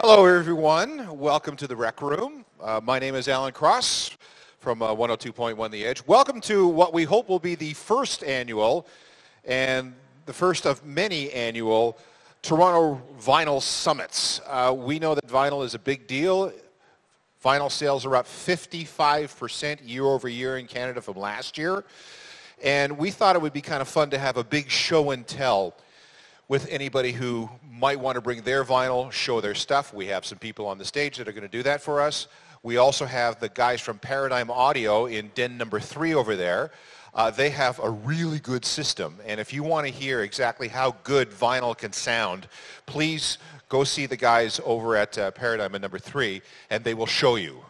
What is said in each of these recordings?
Hello, everyone. Welcome to the Rec Room. My name is Alan Cross from 102.1 The Edge. Welcome to what we hope will be the first annual and the first of many annual Toronto Vinyl Summits. We know that vinyl is a big deal. Vinyl sales are up 55% year over year in Canada from last year. And we thought it would be kind of fun to have a big show and tell with anybody who might want to bring their vinyl, show their stuff. We have some people on the stage that are going to do that for us. We also have the guys from Paradigm Audio in den number 3 over there. They have a really good system, and if you want to hear exactly how good vinyl can sound, please go see the guys over at Paradigm at number 3, and they will show you.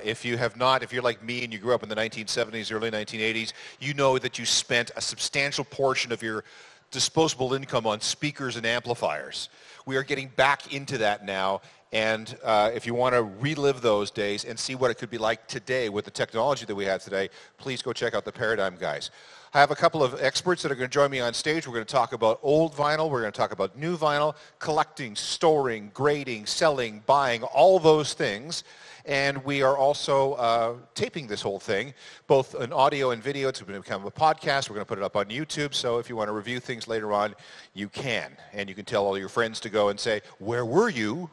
If you have not, if you're like me and you grew up in the 1970s, early 1980s, you know that you spent a substantial portion of your disposable income on speakers and amplifiers. We are getting back into that now, and if you want to relive those days and see what it could be like today with the technology that we have today, please go check out the Paradigm guys. I have a couple of experts that are going to join me on stage. We're going to talk about old vinyl, we're going to talk about new vinyl, collecting, storing, grading, selling, buying, all those things. And we are also taping this whole thing, both in audio and video. It's going to become a podcast. We're going to put it up on YouTube. So if you want to review things later on, you can. And you can tell all your friends to go and say, where were you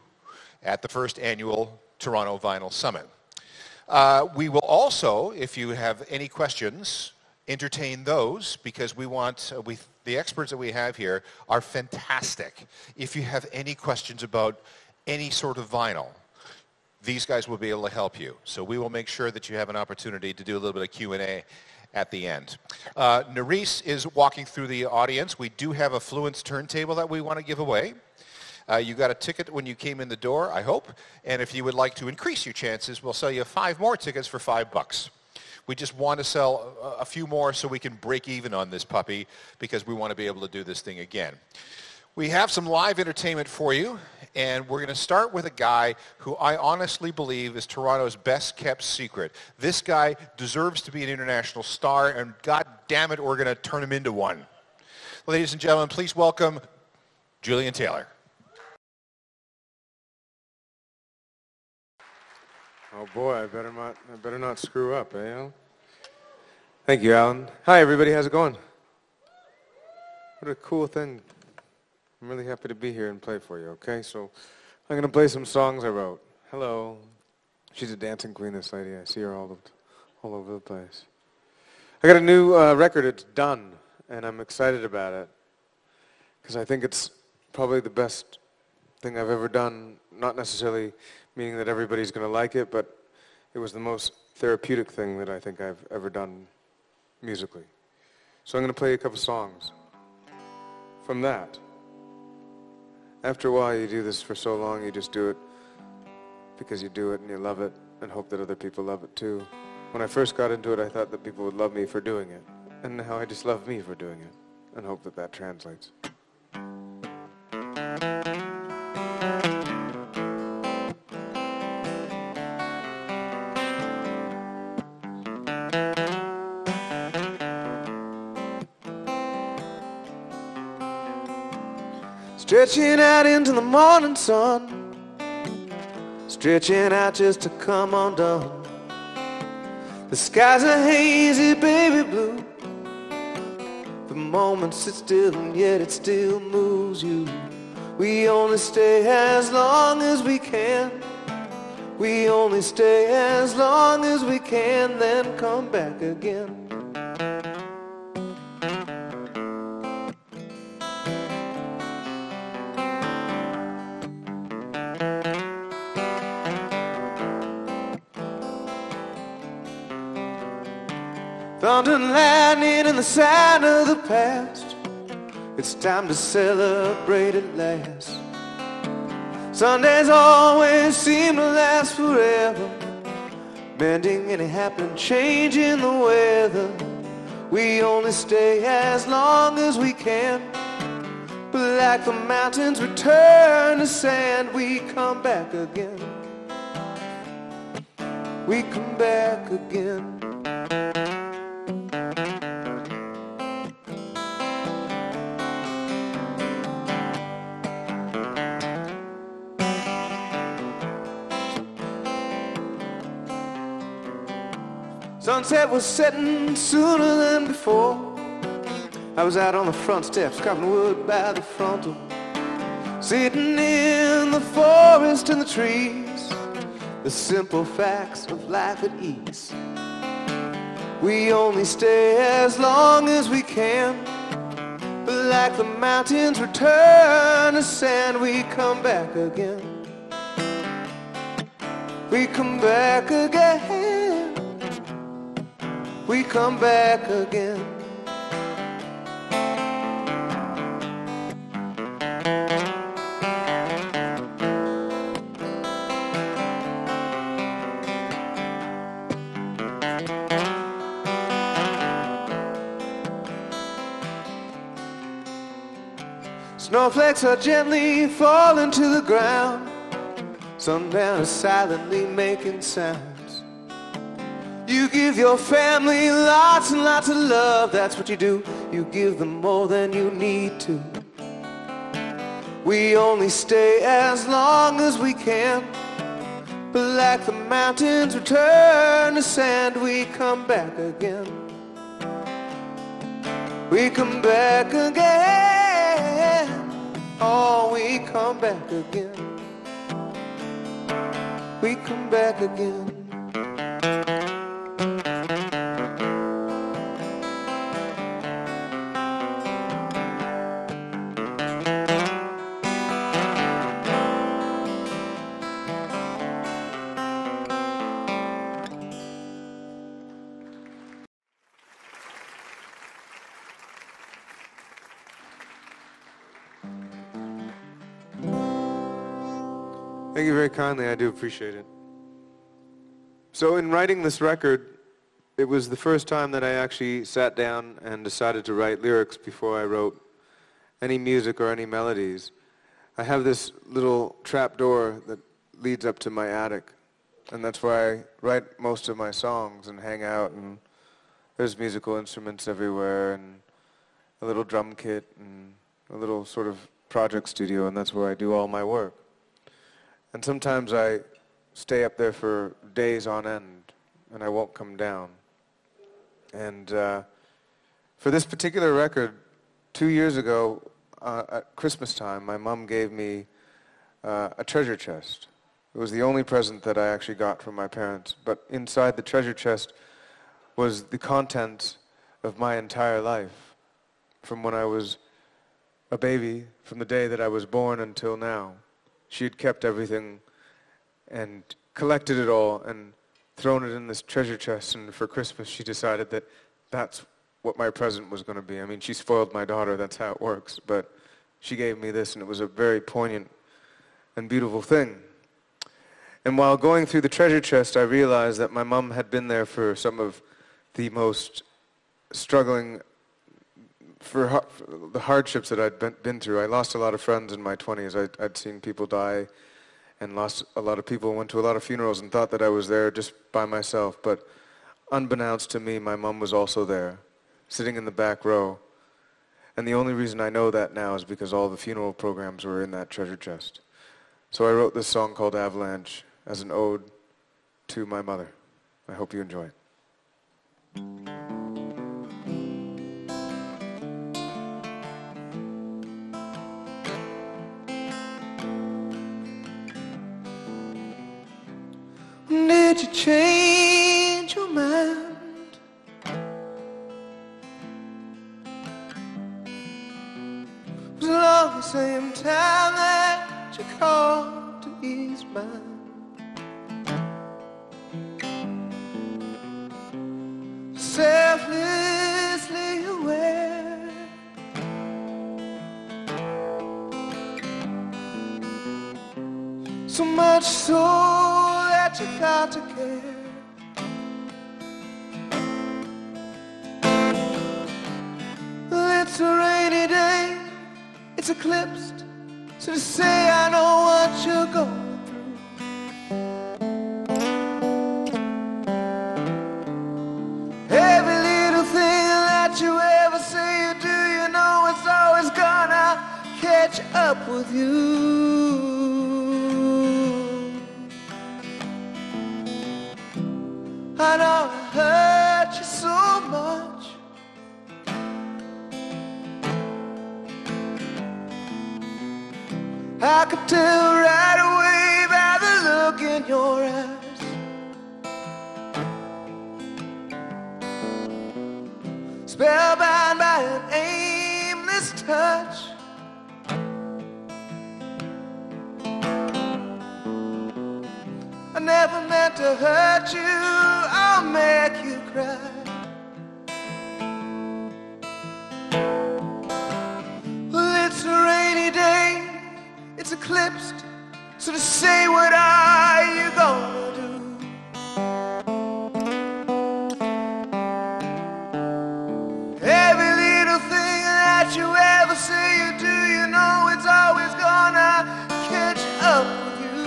at the first annual Toronto Vinyl Summit? We will also, if you have any questions, entertain those, because we want, the experts that we have here are fantastic. If you have any questions about any sort of vinyl, these guys will be able to help you. So we will make sure that you have an opportunity to do a little bit of Q&A at the end. Nerys is walking through the audience. We do have a Fluence turntable that we want to give away. You got a ticket when you came in the door, I hope. And if you would like to increase your chances, we'll sell you 5 more tickets for $5. We just want to sell a few more so we can break even on this puppy, because we want to be able to do this thing again. We have some live entertainment for you, and we're going to start with a guy who I honestly believe is Toronto's best kept secret. This guy deserves to be an international star, and God damn it, we're going to turn him into one. Ladies and gentlemen, please welcome Julian Taylor. Oh boy, I better not screw up, eh, Alan? Thank you, Alan. Hi, everybody. How's it going? What a cool thing. I'm really happy to be here and play for you, okay? So I'm going to play some songs I wrote. Hello. She's a dancing queen, this lady. I see her all over the place. I got a new record. It's done, and I'm excited about it, because I think it's probably the best thing I've ever done, not necessarily meaning that everybody's going to like it, but it was the most therapeutic thing that I think I've ever done musically. So I'm going to play a couple songs from that. After a while, you do this for so long, you just do it because you do it and you love it and hope that other people love it too. When I first got into it, I thought that people would love me for doing it. And now I just love me for doing it and hope that that translates. Stretching out into the morning sun, stretching out just to come undone. The skies are hazy, baby blue. The moment sits still and yet it still moves you. We only stay as long as we can. We only stay as long as we can, then come back again. Thunder and lightning and the sound of the past. It's time to celebrate at last. Sundays always seem to last forever, mending any happening change in the weather. We only stay as long as we can, but like the mountains return to sand, we come back again. We come back again. Sunset was setting sooner than before. I was out on the front steps, chopping wood by the front door, sitting in the forest and the trees, the simple facts of life at ease. We only stay as long as we can, but like the mountains return to sand, we come back again. We come back again. We come back again. Snowflakes are gently falling to the ground. Sundown is silently making sounds. You give your family lots and lots of love. That's what you do. You give them more than you need to. We only stay as long as we can, but like the mountains return to sand, we come back again. We come back again. Oh, we come back again. We come back again. Thank you very kindly. I do appreciate it. So in writing this record, it was the first time that I actually sat down and decided to write lyrics before I wrote any music or any melodies. I have this little trap door that leads up to my attic, and that's where I write most of my songs and hang out, and there's musical instruments everywhere and a little drum kit and a little sort of project studio, and that's where I do all my work. And sometimes I stay up there for days on end, and I won't come down. And for this particular record, 2 years ago, at Christmas time, my mom gave me a treasure chest. It was the only present that I actually got from my parents. But inside the treasure chest was the contents of my entire life, from when I was a baby, from the day that I was born until now. She had kept everything and collected it all and thrown it in this treasure chest, and for Christmas she decided that that's what my present was going to be. I mean, she spoiled my daughter, that's how it works, but she gave me this, and it was a very poignant and beautiful thing. And while going through the treasure chest, I realized that my mom had been there for some of the most struggling, for the hardships that I'd been through. I lost a lot of friends in my 20s. I'd seen people die and lost a lot of people, went to a lot of funerals and thought that I was there just by myself. But unbeknownst to me, my mom was also there, sitting in the back row. And the only reason I know that now is because all the funeral programs were in that treasure chest. So I wrote this song called Avalanche as an ode to my mother. I hope you enjoy it. Did you change your mind? Was it all the same time that you called to ease mine? Selflessly aware, so much so that you got to care. Well, it's a rainy day, it's eclipsed, so to say I know what you're going through. Every little thing that you ever say you do, you know it's always gonna catch up with you. I know it hurts. I could tell right away by the look in your eyes. Spellbound by an aimless touch. I never meant to hurt you or make you cry. Well, it's a rainy day, it's eclipsed, so to say, what are you gonna do? Every little thing that you ever say you do, you know it's always gonna catch up with you.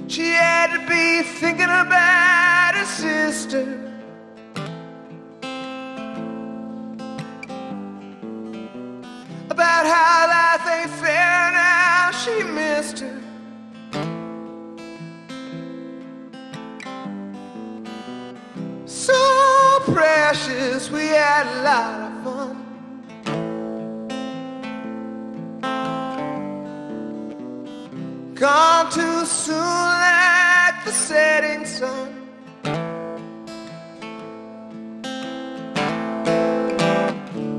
She had to be thinking about her sister. About how life ain't fair now, she missed her. So precious, we had a lot of fun. Gone too soon like the setting sun.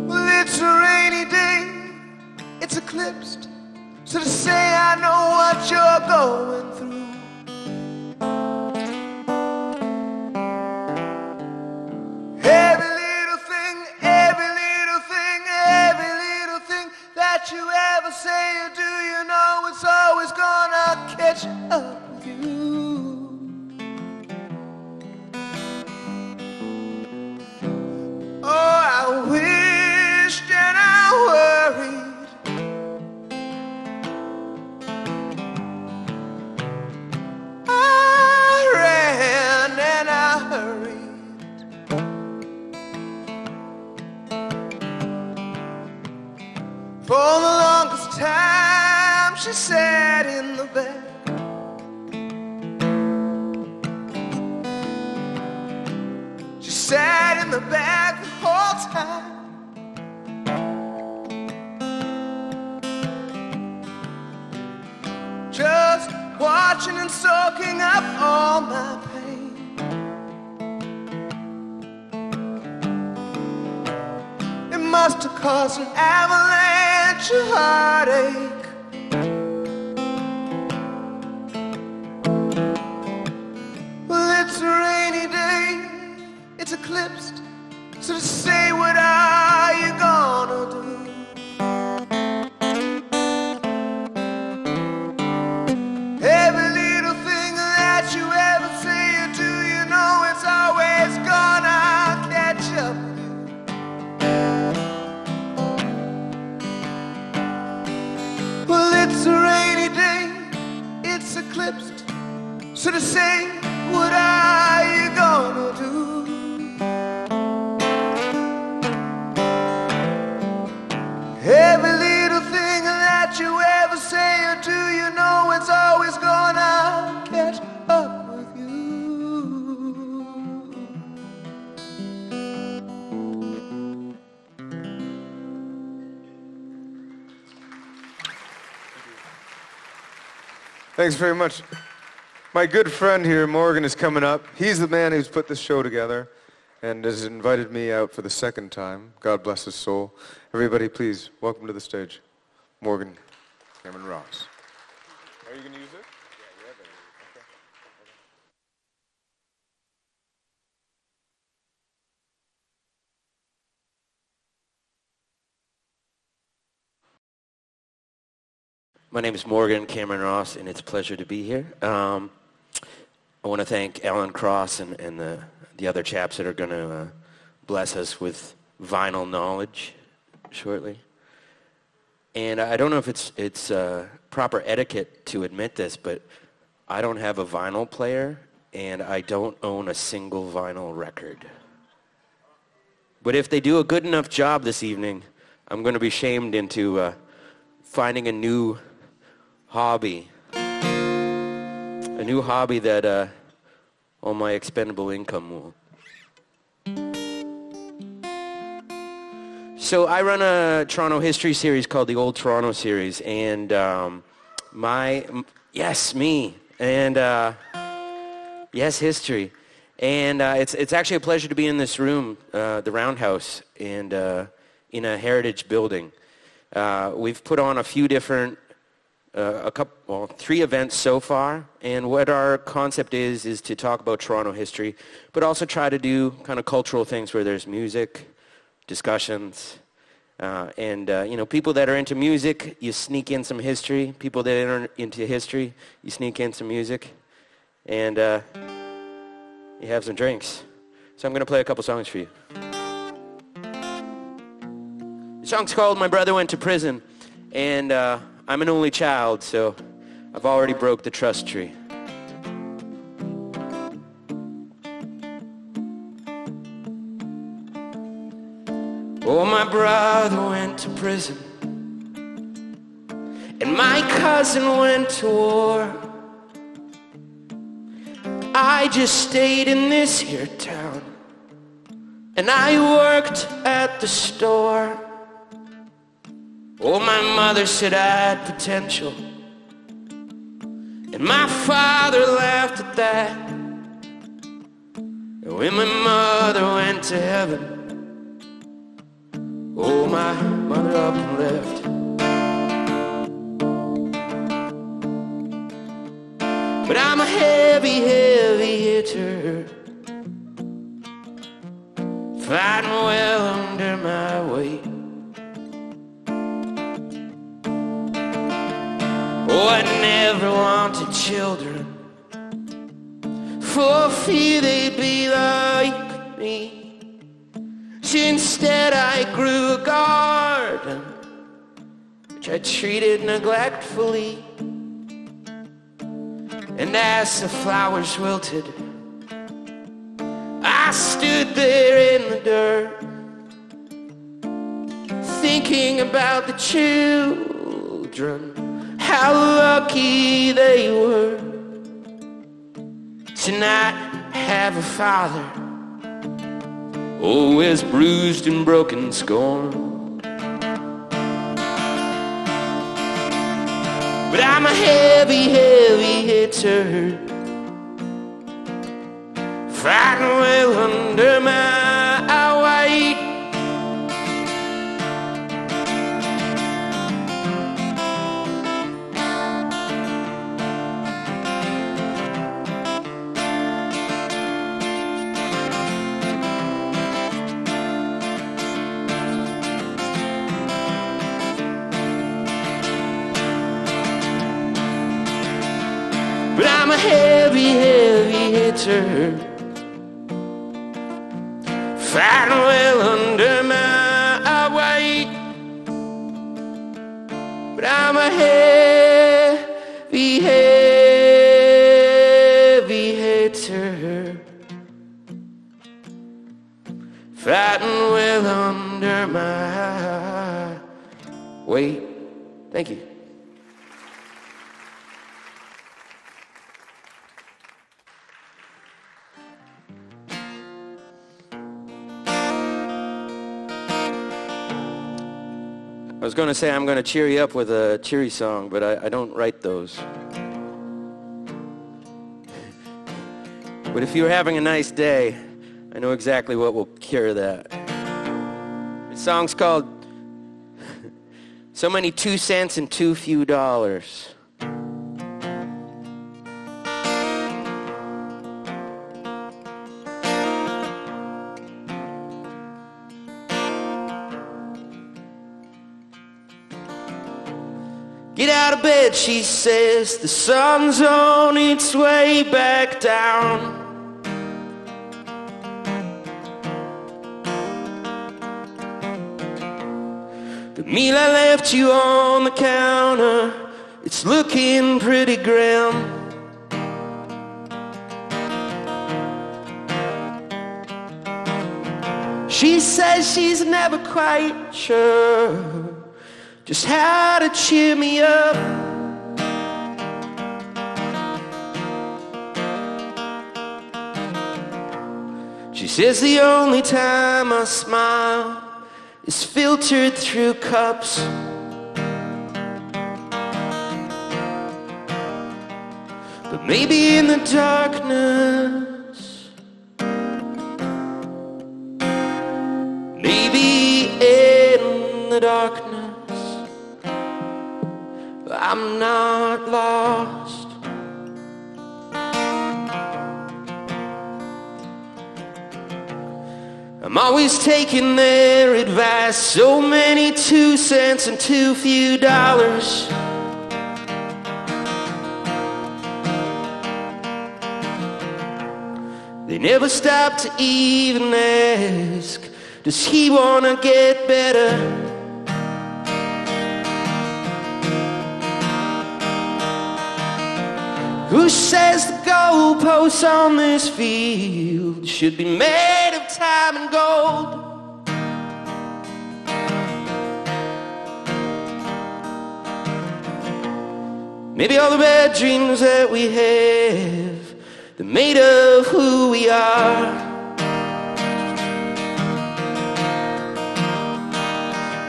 Well, it's a rainy day, it's eclipsed, so to say I know what you're going through. Every little thing, every little thing, every little thing that you ever say or do, you know it's always gonna catch up with you. Oh, I wished and I worried. I ran and I hurried. For the longest time she sat in the back. She sat in the back the whole time. Just watching and soaking up all my pain. It must have caused an avalanche of heartache. Well, it's a rainy day, it's eclipsed, so to say, what are you gonna do? Every little thing that you ever say or do, you know it's always gonna catch up with you. Well, it's a rainy day, it's eclipsed, so to say, what are you gonna do? Every little thing that you ever say or do, you know it's always gonna catch up with you. Thanks very much. My good friend here, Morgan, is coming up. He's the man who's put this show together and has invited me out for the second time. God bless his soul. Everybody, please, welcome to the stage, Morgan Cameron Ross. Are you going to use it? Yeah, you have it. Okay. My name is Morgan Cameron Ross, and it's a pleasure to be here. I want to thank Alan Cross and the other chaps that are going to bless us with vinyl knowledge shortly. And I don't know if it's proper etiquette to admit this, but I don't have a vinyl player, and I don't own a single vinyl record. But if they do a good enough job this evening, I'm going to be shamed into finding a new hobby. A new hobby that all my expendable income will. So I run a Toronto history series called the Old Toronto Series, and yes, me, and yes, history, and it's actually a pleasure to be in this room, the Roundhouse, and in a heritage building. We've put on a few different, three events so far, and what our concept is to talk about Toronto history, but also try to do kind of cultural things where there's music, discussions, and people that are into music, you sneak in some history. People that are into history, you sneak in some music, and you have some drinks. So I'm going to play a couple songs for you. The song's called My Brother Went to Prison, and I'm an only child, so I've already broke the trust tree. Oh, my brother went to prison, and my cousin went to war. I just stayed in this here town, and I worked at the store. Oh, my mother said I had potential, and my father laughed at that. And when my mother went to heaven, oh, my mother up and left. But I'm a heavy, heavy hitter, fighting well under my weight. Oh, I never wanted children, for fear they'd be like me. So instead I grew a garden, which I treated neglectfully. And as the flowers wilted, I stood there in the dirt, thinking about the children, how lucky they were to not have a father, always bruised and broken, scorned. But I'm a heavy, heavy hitter, fighting well under my weight. But I'm a heavy, heavy hitter, fighting well under my weight. But I'm a heavy, heavy hitter, fighting well under my weight. Thank you. I was going to say I'm going to cheer you up with a cheery song, but I don't write those. But if you're having a nice day, I know exactly what will cure that. The song's called So Many 2 Cents and Too Few Dollars. Get out of bed, she says, the sun's on its way back down. The meal I left you on the counter, it's looking pretty grim. She says she's never quite sure just how to cheer me up. She says the only time I smile is filtered through cups. But maybe in the darkness, maybe in the darkness, I'm not lost. I'm always taking their advice, so many 2 cents and too few dollars. They never stop to even ask, does he wanna get better? Who says the goalposts on this field should be made of time and gold? Maybe all the bad dreams that we have, they're made of who we are.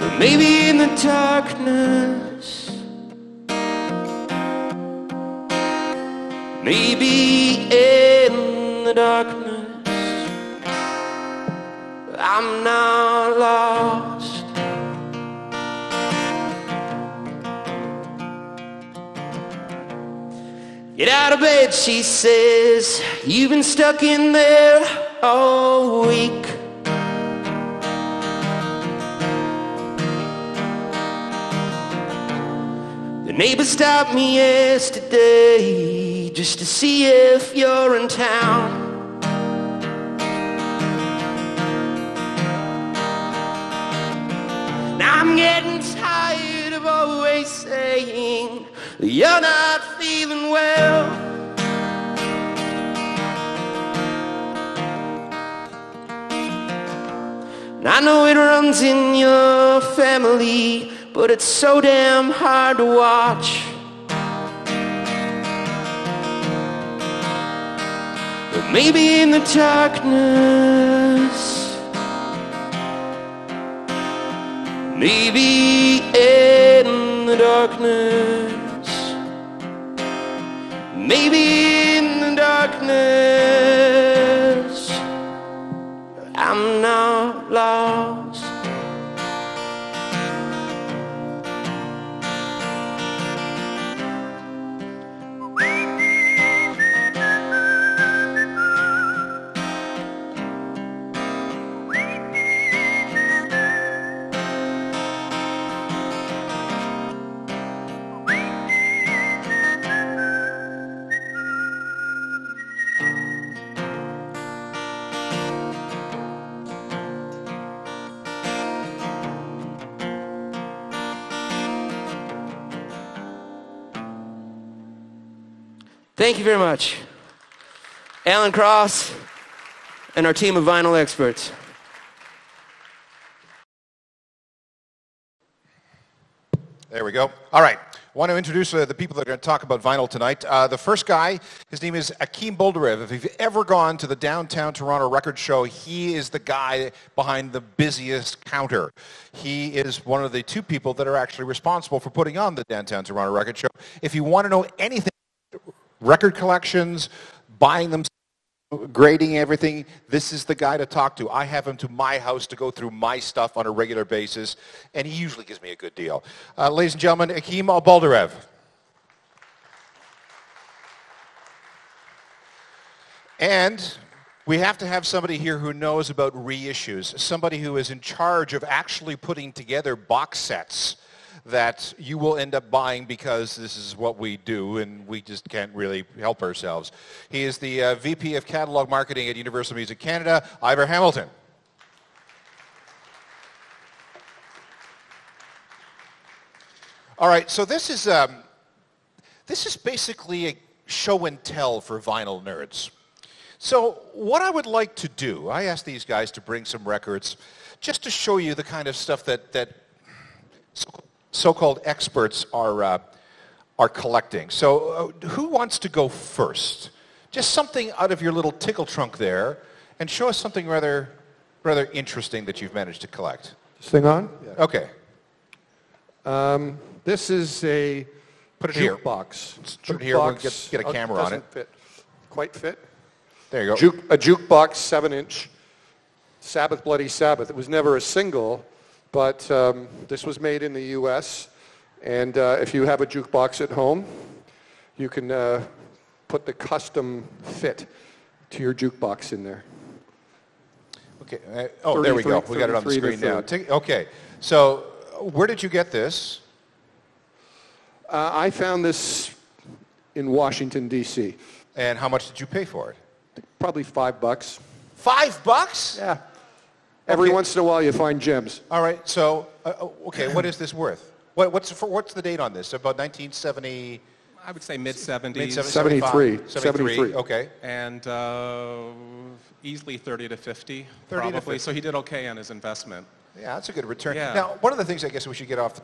But maybe in the darkness, maybe in the darkness, I'm not lost. Get out of bed, she says, you've been stuck in there all week. The neighbor stopped me yesterday just to see if you're in town. Now I'm getting tired of always saying you're not feeling well. And I know it runs in your family, but it's so damn hard to watch. But maybe in the darkness, maybe in the darkness, maybe in the darkness, I'm not lost. Thank you very much. Alan Cross and our team of vinyl experts. There we go. All right. I want to introduce the people that are going to talk about vinyl tonight. The first guy, his name is Akim Boldarev. If you've ever gone to the downtown Toronto record show, he is the guy behind the busiest counter. He is one of the 2 people that are actually responsible for putting on the downtown Toronto record show. If you want to know anything, record collections, buying them, grading everything, this is the guy to talk to. I have him to my house to go through my stuff on a regular basis, and he usually gives me a good deal. Ladies and gentlemen, Akim Boldarev. And we have to have somebody here who knows about reissues, somebody who is in charge of actually putting together box sets that you will end up buying because this is what we do and we just can't really help ourselves. He is the VP of Catalog Marketing at Universal Music Canada, Ivor Hamilton. All right, so this is basically a show and tell for vinyl nerds. So what I would like to do, I asked these guys to bring some records just to show you the kind of stuff that so-called experts are collecting. So who wants to go first? Just something out of your little tickle trunk there, and show us something rather interesting that you've managed to collect. This thing on? Okay. This is a Put it here. jukebox. Put it here. We'll get a camera on it. Doesn't quite fit. There you go. A jukebox, 7-inch. Sabbath Bloody Sabbath. It was never a single, but this was made in the U.S. And if you have a jukebox at home, you can put the custom fit to your jukebox in there. Okay. There we go. We got it on the 33 screen now. to Okay. So where did you get this? I found this in Washington, D.C. And how much did you pay for it? Probably $5. $5? Yeah. Every Okay. once in a while you find gems. All right. So, okay, what is this worth? What's the date on this? About 1970? I would say mid-70s. 73. 73. Okay. And easily 30 to 50, 30 to probably. 50. So he did okay on his investment. Yeah, that's a good return. Yeah. Now, one of the things I guess we should get off,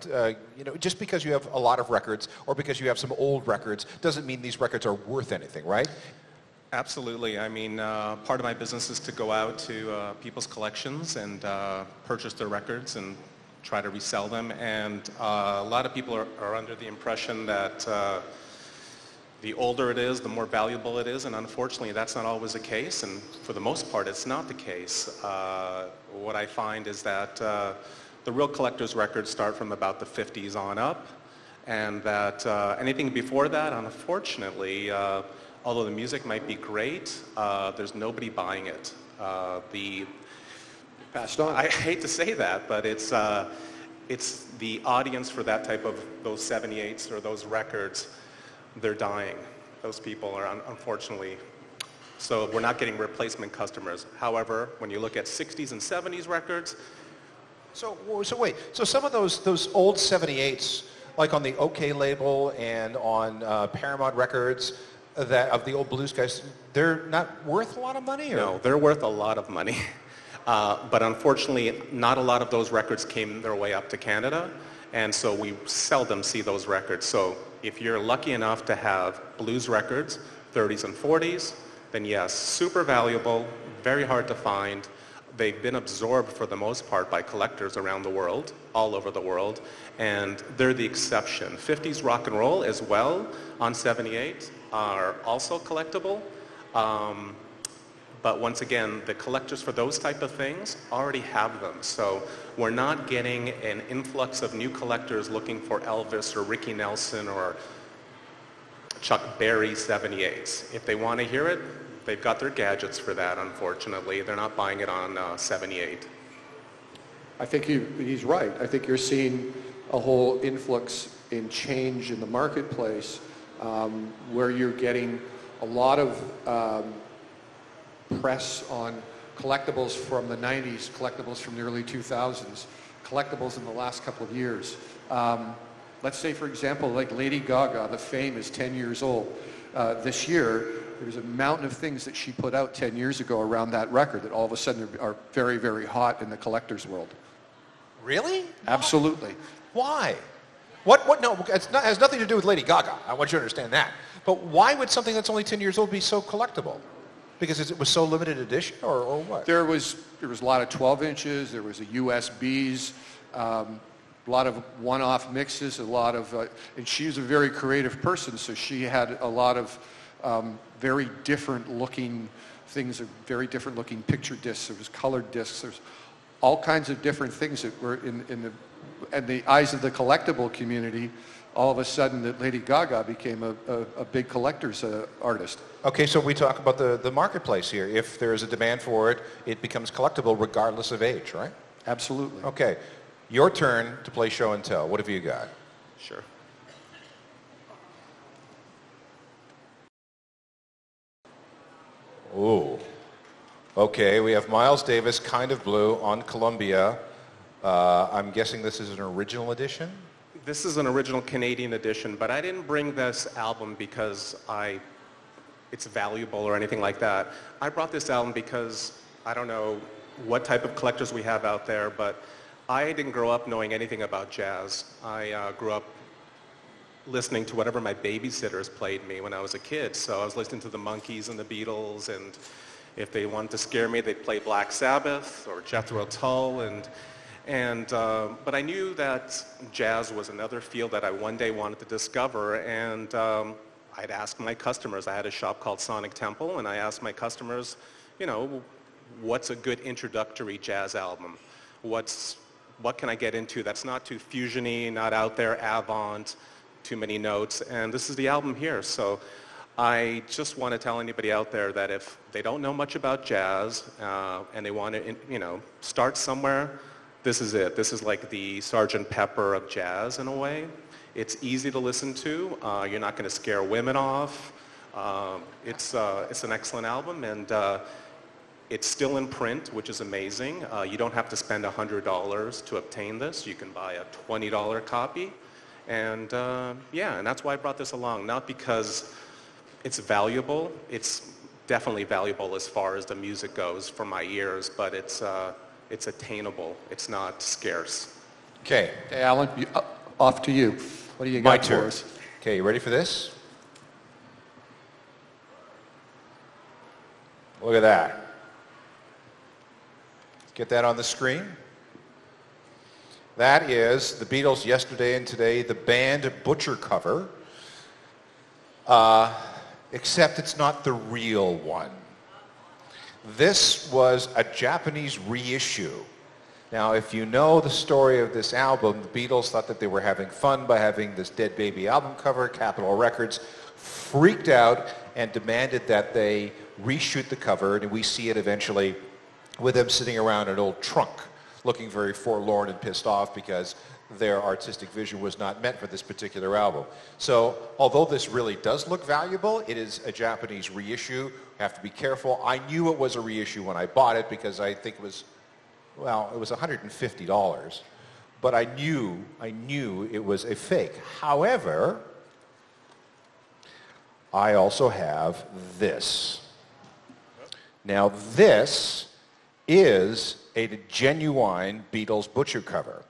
just because you have a lot of records or because you have some old records doesn't mean these records are worth anything, right? Absolutely. I mean, part of my business is to go out to people's collections and purchase their records and try to resell them. And a lot of people are under the impression that the older it is, the more valuable it is. And unfortunately, that's not always the case. And for the most part, it's not the case. What I find is that the real collector's records start from about the 50s on up. And that anything before that, unfortunately, although the music might be great, there's nobody buying it. Passed on. I hate to say that, but it's the audience for that type of those 78s or those records, they're dying. Those people are unfortunately, so we're not getting replacement customers. However, when you look at 60s and 70s records, So wait. So some of those old 78s, like on the OK label and on Paramount Records, that of the old blues guys, they're not worth a lot of money? Or? no, they're worth a lot of money. But unfortunately, not a lot of those records came their way up to Canada, and so we seldom see those records. So if you're lucky enough to have blues records, 30s and 40s, then yes, super valuable, very hard to find. They've been absorbed for the most part by collectors around the world, all over the world, and they're the exception. 50s rock and roll as well on 78 are also collectible. But once again, the collectors for those type of things already have them. So we're not getting an influx of new collectors looking for Elvis or Ricky Nelson or Chuck Berry 78s. If they want to hear it, they've got their gadgets for that, unfortunately. They're not buying it on 78. I think he's right. I think you're seeing a whole influx in change in the marketplace where you're getting a lot of press on collectibles from the 90s, collectibles from the early 2000s, collectibles in the last couple of years. Let's say, for example, like Lady Gaga, the Fame is 10 years old. This year, there's a mountain of things that she put out 10 years ago around that record that all of a sudden are very, very hot in the collector's world. Really? Absolutely. Why? What? No, it has nothing to do with Lady Gaga. I want you to understand that. But why would something that's only 10 years old be so collectible? Because it was so limited edition, or what? There was a lot of 12 inches. There was a USBs, a lot of one-off mixes, a lot of, and she's a very creative person, so she had a lot of very different looking things, very different looking picture discs. There was colored discs. There's all kinds of different things that were in the eyes of the collectible community. All of a sudden, that Lady Gaga became a big collector's artist. Okay, so we talk about the marketplace here. If there is a demand for it, it becomes collectible regardless of age, right? Absolutely. Okay, your turn to play show and tell. What have you got? Sure. Ooh. Okay, we have Miles Davis, Kind of Blue, on Columbia. I'm guessing this is an original edition? This is an original Canadian edition, but I didn't bring this album because it's valuable or anything like that. I brought this album because I don't know what type of collectors we have out there, but I didn't grow up knowing anything about jazz. I grew up listening to whatever my babysitters played me when I was a kid. So I was listening to the Monkees and the Beatles, and if they wanted to scare me, they'd play Black Sabbath or Jethro Tull, And, but I knew that jazz was another field that I one day wanted to discover, and I'd ask my customers. I had a shop called Sonic Temple, and I asked my customers, you know, what's a good introductory jazz album? What can I get into that's not too fusiony, not out there, avant, too many notes, and this is the album here. So I just want to tell anybody out there that if they don't know much about jazz and they want to, you know, start somewhere, this is it. This is like the Sgt. Pepper of jazz in a way. It's easy to listen to. You're not going to scare women off. It's an excellent album, and it's still in print, which is amazing. You don't have to spend $100 to obtain this. You can buy a $20 copy. And yeah, and that's why I brought this along. Not because it's valuable. It's definitely valuable as far as the music goes for my ears, but it's attainable. It's not scarce. Okay. Hey, Alan, off to you. What do you got for us? Okay, you ready for this? Look at that. Get that on the screen. That is the Beatles' Yesterday and Today, the band Butcher cover, except it's not the real one. This was a Japanese reissue. Now, if you know the story of this album, the Beatles thought that they were having fun by having this Dead Baby album cover. Capitol Records freaked out and demanded that they reshoot the cover, and we see it eventually with them sitting around an old trunk, looking very forlorn and pissed off because their artistic vision was not meant for this particular album. So, although this really does look valuable, it is a Japanese reissue. You have to be careful. I knew it was a reissue when I bought it because I think it was, well, it was $150. But I knew it was a fake. However, I also have this. Now, this is a genuine Beatles Butcher cover.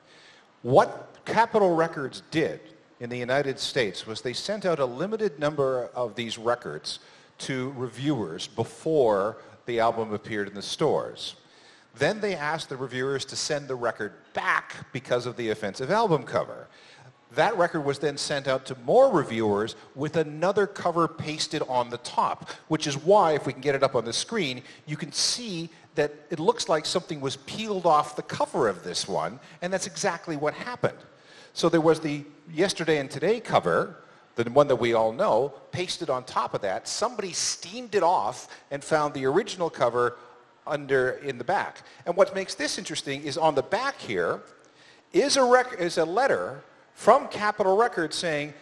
What Capitol Records did in the United States was they sent out a limited number of these records to reviewers before the album appeared in the stores. Then they asked the reviewers to send the record back because of the offensive album cover. That record was then sent out to more reviewers with another cover pasted on the top, which is why, if we can get it up on the screen, you can see that it looks like something was peeled off the cover of this one, and that's exactly what happened. So there was the Yesterday and Today cover, the one that we all know, pasted on top of that. Somebody steamed it off and found the original cover in the back. And what makes this interesting is on the back here is a letter from Capitol Records saying,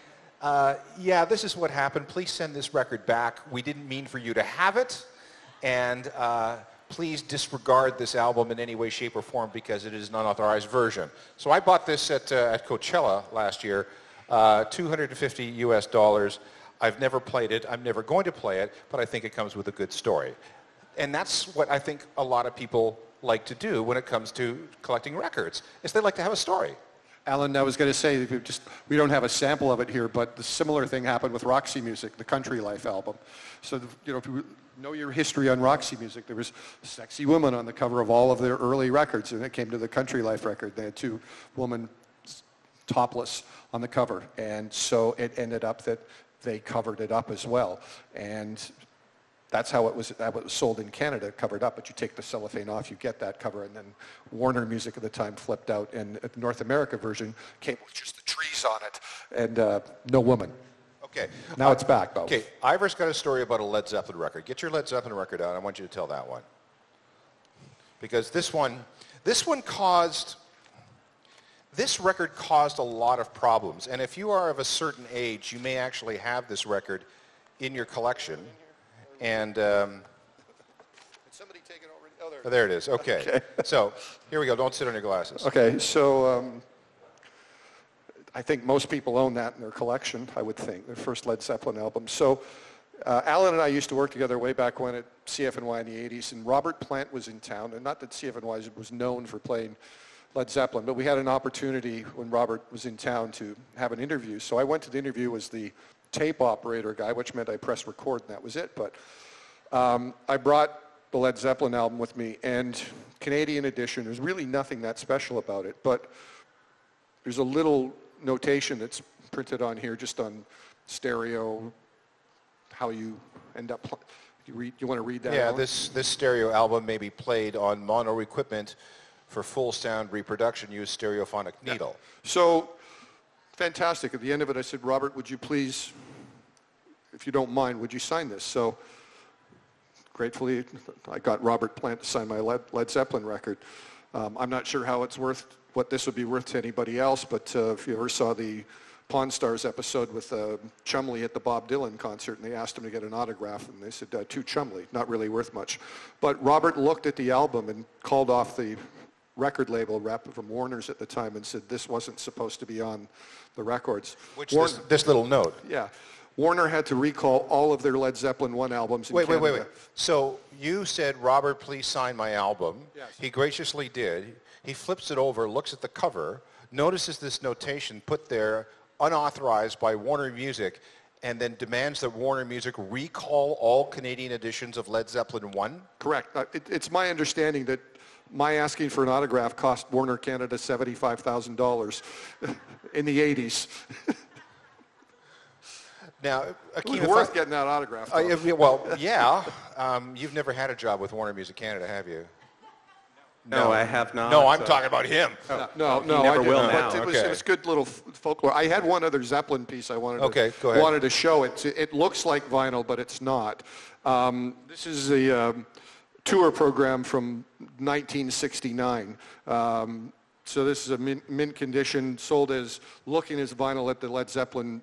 yeah, this is what happened. Please send this record back. We didn't mean for you to have it. And please disregard this album in any way, shape, or form because it is an unauthorized version. So I bought this at Coachella last year, $250 US. I've never played it. I'm never going to play it, but I think it comes with a good story. And that's what I think a lot of people like to do when it comes to collecting records, is they like to have a story. Alan, I was going to say, we don't have a sample of it here, but the similar thing happened with Roxy Music, the Country Life album. So, you know, if you know your history on Roxy Music, there was a sexy woman on the cover of all of their early records, and it came to the Country Life record. They had two women topless on the cover, and so it ended up that they covered it up as well. And that's how it was sold in Canada, covered up, but you take the cellophane off, you get that cover, and then Warner Music at the time flipped out, and the North America version came with just the trees on it, and no woman. Okay. Now it's back, though. Okay, Ivor's got a story about a Led Zeppelin record. Get your Led Zeppelin record out. I want you to tell that one. Because this record caused a lot of problems. And if you are of a certain age, you may actually have this record in your collection. And somebody take it over. Oh, there it is. Okay. So here we go. Don't sit on your glasses. Okay, so I think most people own that in their collection, I would think, their first Led Zeppelin album. So Alan and I used to work together way back when at CFNY in the 80s, and Robert Plant was in town, and not that CFNY was known for playing Led Zeppelin, but we had an opportunity when Robert was in town to have an interview. So I went to the interview as the tape operator guy, which meant I pressed record and that was it. But I brought the Led Zeppelin album with me, and Canadian edition. There's really nothing that special about it, but there's a little notation that's printed on here, just on stereo, how you end up. You want to read that? Yeah, Alan? this stereo album may be played on mono equipment for full sound reproduction. Use stereophonic needle. So, fantastic. At the end of it, I said, Robert, would you please, if you don't mind, would you sign this? So, gratefully, I got Robert Plant to sign my Led Zeppelin record. I'm not sure how it's worth, what this would be worth to anybody else, but if you ever saw the Pawn Stars episode with Chumley at the Bob Dylan concert, and they asked him to get an autograph, and they said, to Chumley, not really worth much. But Robert looked at the album and called off the record label rep from Warner's at the time and said this wasn't supposed to be on the records. Which this little note. Yeah. Warner had to recall all of their Led Zeppelin 1 albums in Canada. Wait. So you said, Robert, please sign my album. Yes. He graciously did. He flips it over, looks at the cover, notices this notation put there, unauthorized by Warner Music, and then demands that Warner Music recall all Canadian editions of Led Zeppelin 1? Correct. It's my understanding that my asking for an autograph cost Warner Canada $75,000 in the 80s. Now, It Akeem, was worth getting that autograph. You've never had a job with Warner Music Canada, have you? No, I have not. No, I'm talking about him. No, he never I didn't. will But now. it was good little folklore. I had one other Zeppelin piece I wanted to, go ahead. wanted to show. It looks like vinyl, but it's not. This is a tour program from 1969. So this is a mint condition, sold as looking as vinyl at the Led Zeppelin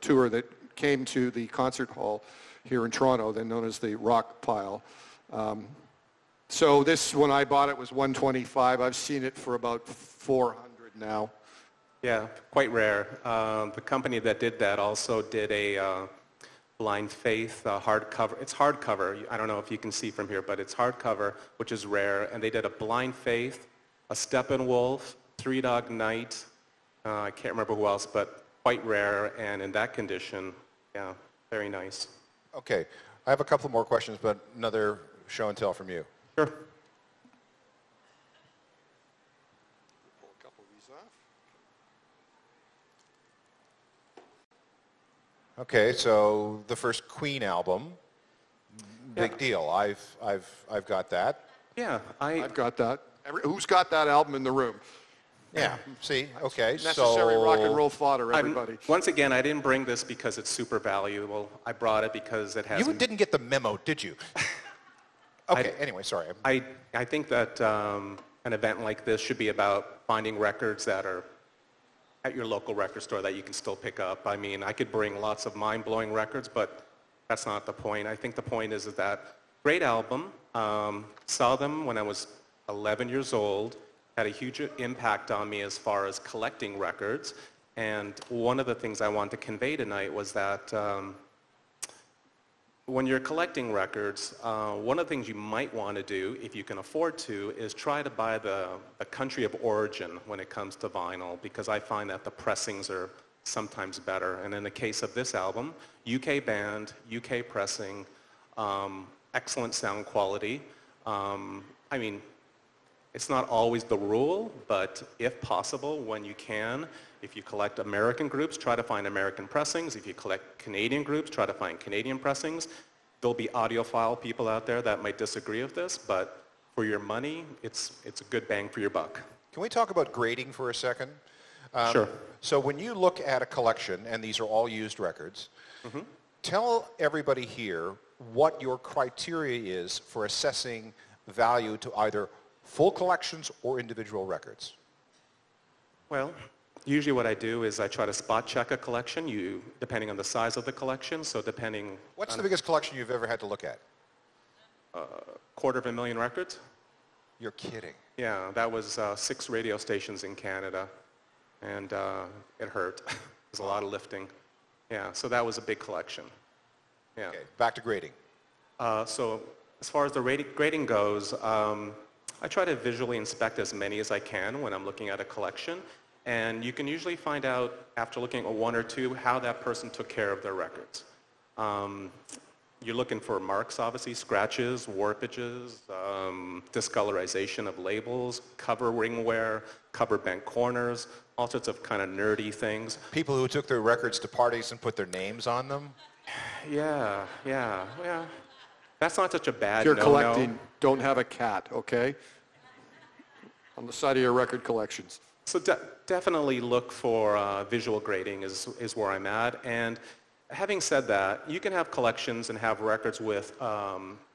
tour that came to the concert hall here in Toronto, then known as the Rock Pile. So this, when I bought it, was $125. I've seen it for about $400 now. Yeah, quite rare. The company that did that also did a Blind Faith hardcover. It's hardcover. I don't know if you can see from here, but it's hardcover, which is rare. And they did a Blind Faith, a Steppenwolf, Three Dog Night. I can't remember who else, but quite rare. And in that condition, yeah, very nice. Okay. I have a couple more questions, but another show and tell from you. Sure. Pull a couple of these off. Okay, so the first Queen album, big deal. I've got that. Yeah, I've got that. Who's got that album in the room? Yeah. See. Okay. Necessary so rock and roll fodder, everybody. once again, I didn't bring this because it's super valuable. I brought it because it has. You didn't get the memo, did you? Okay. Anyway, sorry. I think that an event like this should be about finding records that are at your local record store that you can still pick up. I mean, I could bring lots of mind-blowing records, but that's not the point. I think the point is that great album. Saw them when I was 11 years old. Had a huge impact on me as far as collecting records. And one of the things I wanted to convey tonight was that when you're collecting records, one of the things you might want to do, if you can afford to, is try to buy the country of origin when it comes to vinyl, because I find that the pressings are sometimes better. And in the case of this album, UK band, UK pressing, excellent sound quality. I mean, it's not always the rule, but if possible, when you can, if you collect American groups, try to find American pressings. If you collect Canadian groups, try to find Canadian pressings. There'll be audiophile people out there that might disagree with this, but for your money, it's a good bang for your buck. Can we talk about grading for a second? Sure. So when you look at a collection, and these are all used records, tell everybody here what your criteria is for assessing value to either full collections or individual records. Well, usually what I do is I try to spot check a collection, depending on the size of the collection. So depending. What's the biggest collection you've ever had to look at? 250,000 records. You're kidding. Yeah, that was 6 radio stations in Canada, and it hurt. It was a lot of lifting. Yeah, so that was a big collection. Yeah. Okay, back to grading. So as far as the grading goes, I try to visually inspect as many as I can when I'm looking at a collection. And you can usually find out after looking at one or two how that person took care of their records. you're looking for marks, obviously, scratches, warpages, discolorization of labels, cover ring wear, cover bent corners, all sorts of kind of nerdy things. People who took their records to parties and put their names on them. Yeah. That's not such a bad If you're no-no. collecting, don't have a cat, okay? On the side of your record collections. So definitely look for visual grading is where I'm at. And having said that, you can have collections and have records with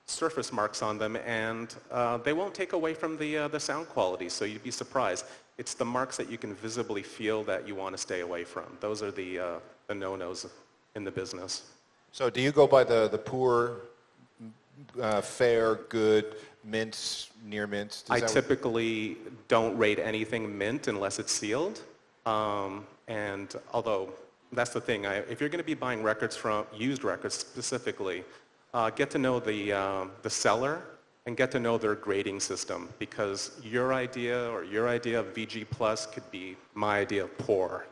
surface marks on them, and they won't take away from the sound quality, so you'd be surprised. It's the marks that you can visibly feel that you want to stay away from. Those are the no-nos in the business. So do you go by the poor, fair, good, mint, near mint? I typically don't rate anything mint unless it's sealed. And although that's the thing, if you're going to be buying records from used records specifically, get to know the seller and get to know their grading system, because your idea of VG Plus could be my idea of poor.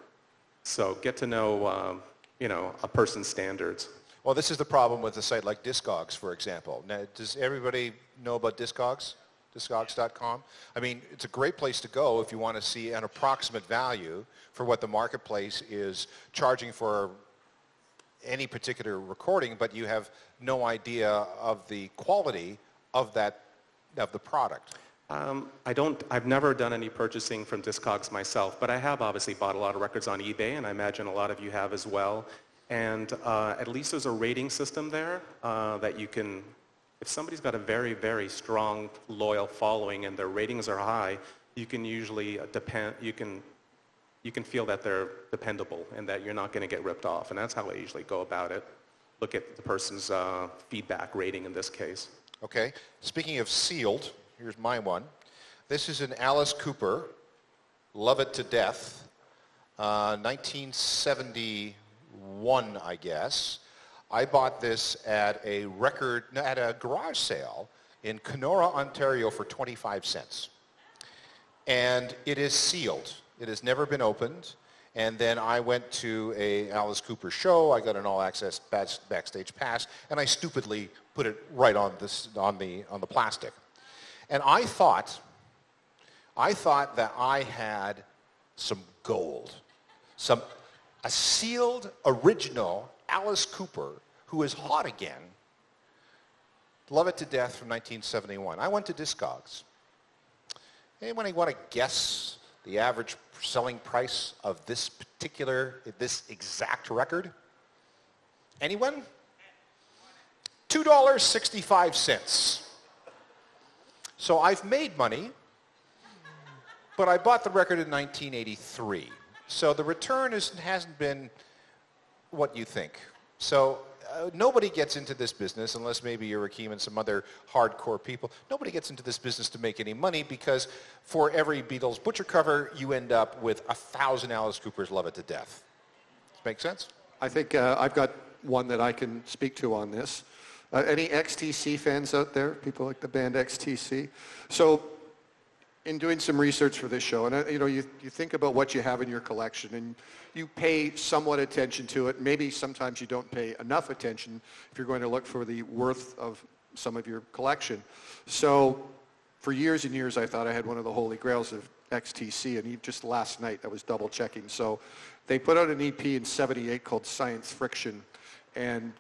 So get to know a person's standards. Well, this is the problem with a site like Discogs, for example. Now, does everybody know about Discogs? Discogs.com? I mean, it's a great place to go if you want to see an approximate value for what the marketplace is charging for any particular recording, but you have no idea of the quality of the product. I've never done any purchasing from Discogs myself, but I have obviously bought a lot of records on eBay, and I imagine a lot of you have as well. And at least there's a rating system there that you can, if somebody's got a very, very strong, loyal following and their ratings are high, you can usually you can feel that they're dependable and that you're not going to get ripped off. And that's how I usually go about it. Look at the person's feedback rating in this case. Okay. Speaking of sealed, here's my one. This is an Alice Cooper, Love It to Death, 1971, I guess. I bought this at a garage sale in Kenora, Ontario for 25 cents. And it is sealed. It has never been opened. And then I went to a Alice Cooper show. I got an all-access backstage pass, and I stupidly put it right on the plastic. And I thought that I had some gold, a sealed original Alice Cooper, who is hot again. Love It to Death from 1971. I went to Discogs. Anyone want to guess the average selling price of this exact record? Anyone? $2.65. So I've made money, but I bought the record in 1983. So the return hasn't been what you think. So nobody gets into this business, unless maybe you're Rakim and some other hardcore people. Nobody gets into this business to make any money, because for every Beatles butcher cover, you end up with 1,000 Alice Coopers Love It to Death. Does that make sense? I think I've got one that I can speak to on this. Any XTC fans out there? People like the band XTC? So in doing some research for this show, and you think about what you have in your collection, and you pay somewhat attention to it. Maybe sometimes you don't pay enough attention if you're going to look for the worth of some of your collection. So for years and years, I thought I had one of the holy grails of XTC, and just last night I was double checking. So they put out an EP in '78 called Science Friction, and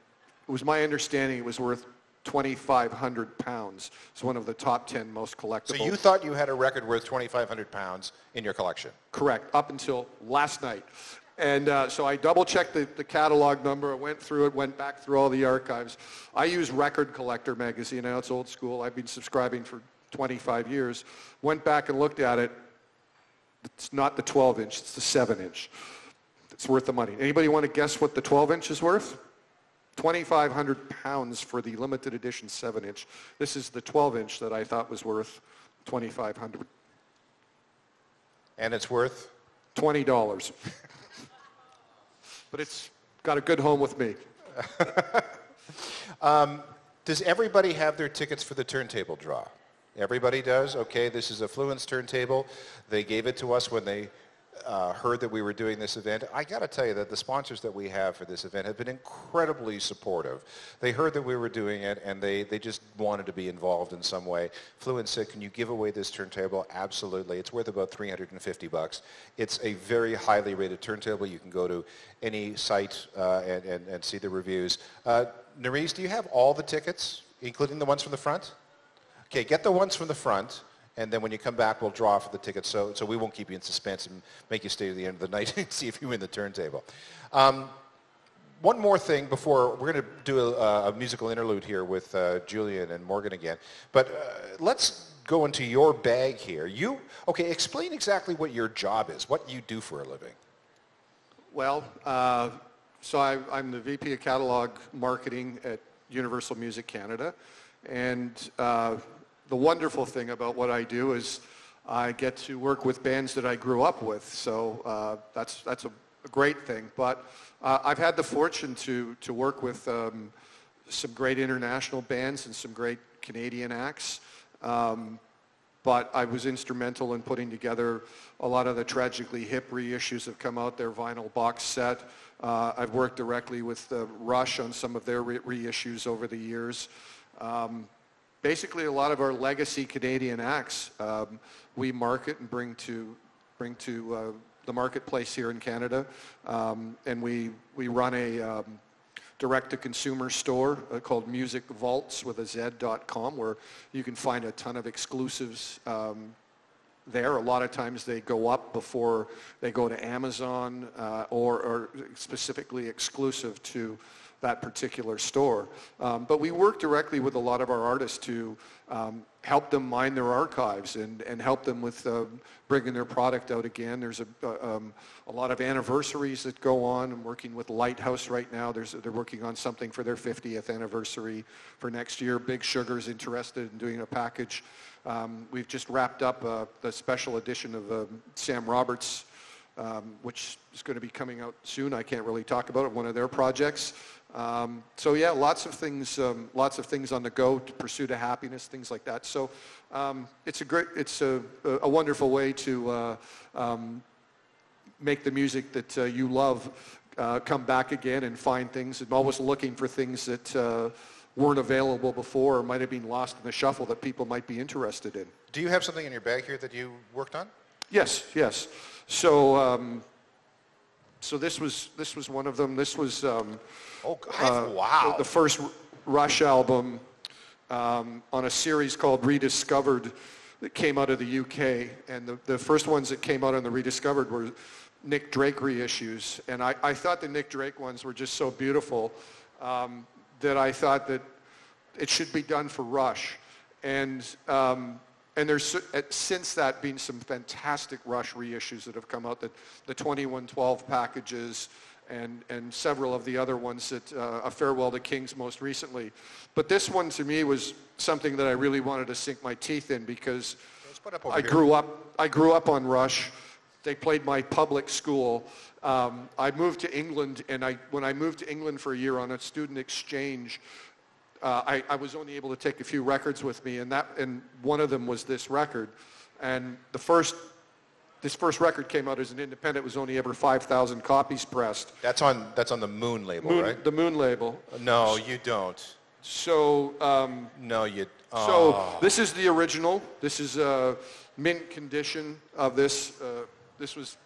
it was my understanding it was worth 2,500 pounds. It's one of the top 10 most collectible. So you thought you had a record worth 2,500 pounds in your collection? Correct, up until last night. And so I double-checked the catalog number. I went through it, went back through all the archives. I use Record Collector magazine. I know it's old school. I've been subscribing for 25 years. Went back and looked at it. It's not the 12-inch, it's the 7-inch. It's worth the money. Anybody want to guess what the 12-inch is worth? 2,500 pounds for the limited edition 7-inch. This is the 12-inch that I thought was worth 2,500. And it's worth? $20. But it's got a good home with me. Does everybody have their tickets for the turntable draw? Everybody does? Okay, this is a Fluence turntable. They gave it to us when they heard that we were doing this event, I got to tell you that the sponsors that we have for this event have been incredibly supportive. They heard that we were doing it, and they just wanted to be involved in some way. Flew and said, can you give away this turntable? Absolutely. It's worth about $350. It's a very highly rated turntable. You can go to any site and see the reviews. Nerys, do you have all the tickets, including the ones from the front? Okay, get the ones from the front. And then when you come back, we'll draw for the tickets, so we won't keep you in suspense and make you stay to the end of the night and see if you win the turntable. One more thing before we're going to do a musical interlude here with Julian and Morgan again. But let's go into your bag here. Explain exactly what your job is, what you do for a living. Well, so I'm the VP of Catalog Marketing at Universal Music Canada, and the wonderful thing about what I do is I get to work with bands that I grew up with, so that's a great thing. But I've had the fortune to work with some great international bands and some great Canadian acts. But I was instrumental in putting together a lot of the Tragically Hip reissues that come out, their vinyl box set. I've worked directly with Rush on some of their reissues over the years. Basically, a lot of our legacy Canadian acts we market and bring to the marketplace here in Canada, and we run a direct-to-consumer store called Music Vaults with a Z.com, where you can find a ton of exclusives there. A lot of times they go up before they go to Amazon or specifically exclusive to that particular store. But we work directly with a lot of our artists to help them mine their archives and help them with bringing their product out again. There's a lot of anniversaries that go on. I'm working with Lighthouse right now. They're working on something for their 50th anniversary for next year. Big Sugar's interested in doing a package. We've just wrapped up the special edition of Sam Roberts, which is going to be coming out soon. I can't really talk about it, one of their projects. So yeah, lots of things on the go, to Pursuit of Happiness, things like that. So it's a wonderful way to make the music that you love come back again and find things. I'm always looking for things that weren't available before or might have been lost in the shuffle that people might be interested in. Do you have something in your bag here that you worked on? Yes. So so this was one of them. This was wow. The first Rush album on a series called Rediscovered that came out of the UK. And the first ones that came out on the Rediscovered were Nick Drake reissues. And I thought the Nick Drake ones were just so beautiful that I thought that it should be done for Rush. And there's since that been some fantastic Rush reissues that have come out, the 2112 packages and several of the other ones that A Farewell to Kings most recently. But this one to me was something that I really wanted to sink my teeth in because I grew up on Rush. They played my public school. I moved to England, and when I moved to England for a year on a student exchange, I was only able to take a few records with me, and one of them was this record. And this first record came out as an independent. It was only ever 5,000 copies pressed. That's on the Moon label, right? The Moon label. No, you don't. So no, you. Oh. So this is the original. This is mint condition of this. This was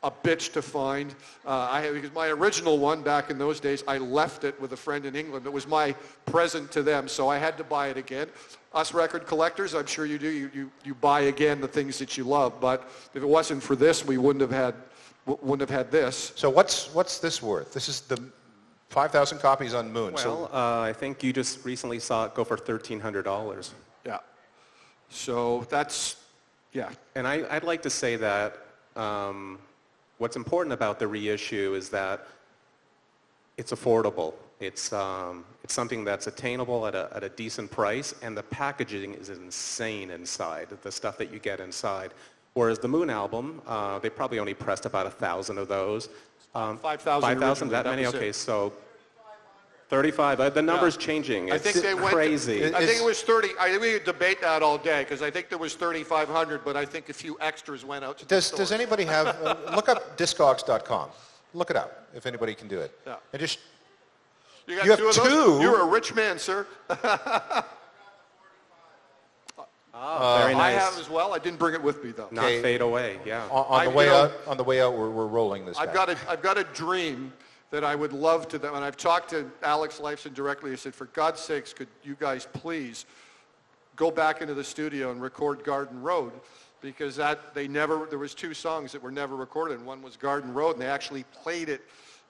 a bitch to find. Because my original one back in those days, I left it with a friend in England. It was my present to them, so I had to buy it again. Us record collectors, I'm sure you do. You buy again the things that you love. But if it wasn't for this, we wouldn't have had this. So what's this worth? This is the 5,000 copies on Moon. Well, I think you just recently saw it go for $1,300. Yeah. So that's, yeah. And I'd like to say that what's important about the reissue is that it's affordable. It's something that's attainable at a decent price, and the packaging is insane inside, the stuff that you get inside. Whereas the Moon album, they probably only pressed about 1,000 of those. 5,000. 5,000, that many? Okay, so 35. The number's changing. I It's think they crazy. went. I think it was 30. I think we could debate that all day because I think there was 3,500, but I think a few extras went out to the stores. Does anybody have, look up Discogs.com. Look it up if anybody can do it. Yeah. And just, You got you have two of those? two? You're a rich man, sir. Very I nice. have as well. I didn't bring it with me though. Not Okay. fade away, yeah. on the way out, we're rolling this I've got a dream that I would love to, and I've talked to Alex Lifeson directly. I said, for God's sakes, could you guys please go back into the studio and record Garden Road? Because there was two songs that were never recorded, and one was Garden Road, and they actually played it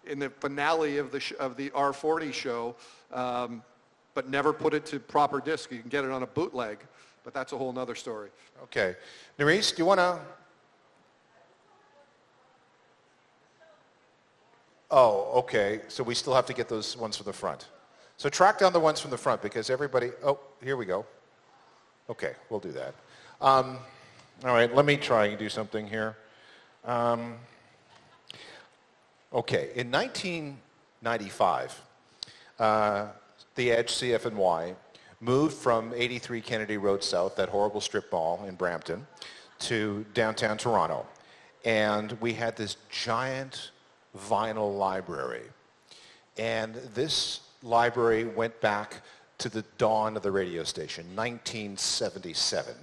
in the finale of the R40 show, but never put it to proper disc. You can get it on a bootleg, but that's a whole nother story. Okay. Nerys, do you want to? Oh, okay. So we still have to get those ones from the front. So track down the ones from the front because everybody, oh, here we go. Okay, we'll do that. All right, let me try and do something here. Okay, in 1995, the Edge CFNY moved from 83 Kennedy Road South, that horrible strip mall in Brampton, to downtown Toronto. And we had this giant vinyl library. And this library went back to the dawn of the radio station, 1977.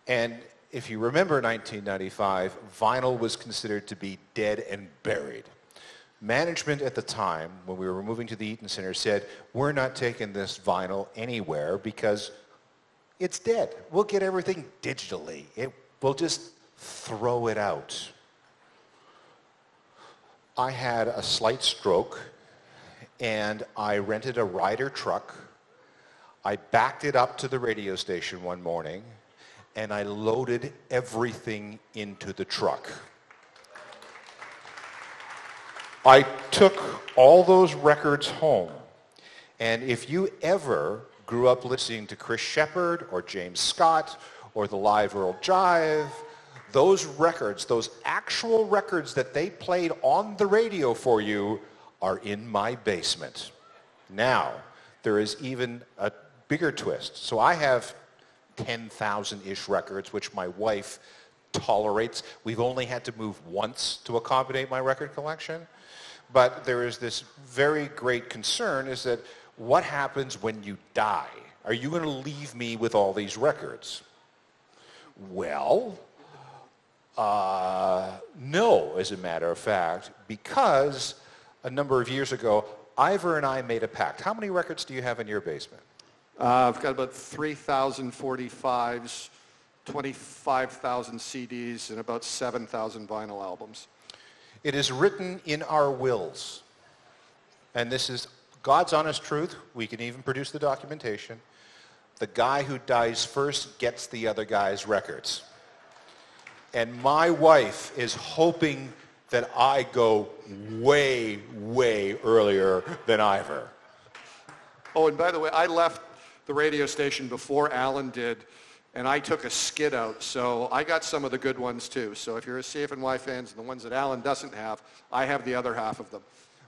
And if you remember 1995, vinyl was considered to be dead and buried. Management at the time, when we were moving to the Eaton Center, said, we're not taking this vinyl anywhere because it's dead. We'll get everything digitally. We'll just throw it out. I had a slight stroke, and I rented a Ryder truck. I backed it up to the radio station one morning, and I loaded everything into the truck. I took all those records home, and if you ever grew up listening to Chris Shepherd or James Scott or the Live Earl Jive, those records, those actual records that they played on the radio for you are in my basement. Now, there is even a bigger twist. So I have 10,000-ish records, which my wife tolerates. We've only had to move once to accommodate my record collection. But there is this very great concern is that what happens when you die? Are you going to leave me with all these records? Well, no, as a matter of fact, because a number of years ago, Ivor and I made a pact. How many records do you have in your basement? I've got about 3,000 45s, 25,000 CDs, and about 7,000 vinyl albums. It is written in our wills, and this is God's honest truth. We can even produce the documentation. The guy who dies first gets the other guy's records. And my wife is hoping that I go way, way earlier than Ivor. Oh, and by the way, I left the radio station before Alan did, and I took a skid out, so I got some of the good ones too. So if you're a CFNY fans and the ones that Alan doesn't have, I have the other half of them.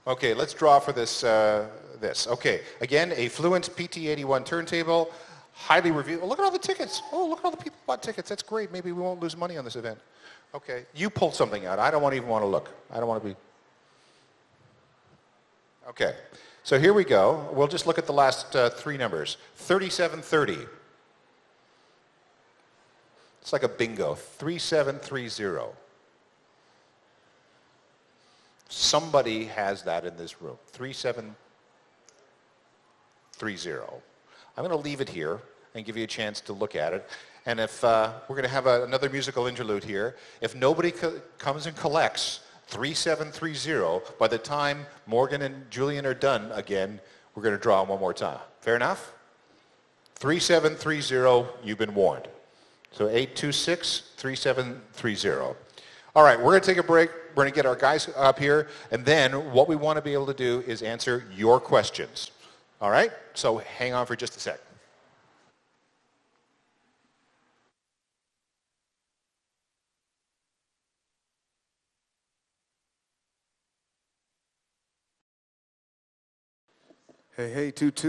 Okay, let's draw for this. Okay, again, a Fluence PT81 turntable, highly reviewed. Oh, look at all the tickets. Oh, look at all the people who bought tickets. That's great. Maybe we won't lose money on this event. Okay, you pulled something out. I don't even want to look. I don't want to be. Okay, so here we go. We'll just look at the last three numbers. 3730. It's like a bingo. 3730. Somebody has that in this room. 3730. I'm going to leave it here and give you a chance to look at it. And if we're going to have another musical interlude here, if nobody comes and collects 3730, by the time Morgan and Julian are done again, we're going to draw them one more time. Fair enough? 3730, you've been warned. So 826-3730. All right, we're going to take a break. We're going to get our guys up here, and then what we want to be able to do is answer your questions. All right? So hang on for just a sec. Hey, hey, toot.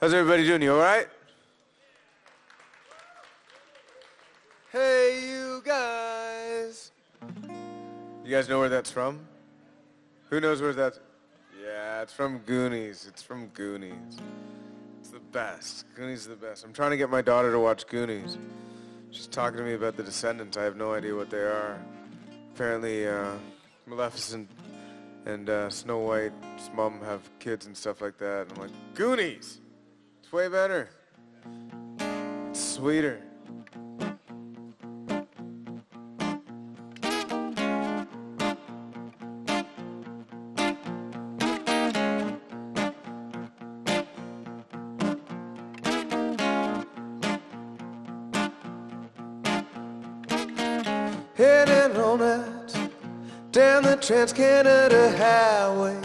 How's everybody doing? You all right? Hey, you guys. You guys know where that's from? Who knows where that's... Yeah, it's from Goonies. It's from Goonies. It's the best. Goonies is the best. I'm trying to get my daughter to watch Goonies. She's talking to me about the Descendants. I have no idea what they are. Apparently, Maleficent and Snow White's mom have kids and stuff like that. And I'm like, Goonies! It's way better. It's sweeter. Heading all night down the Trans-Canada Highway.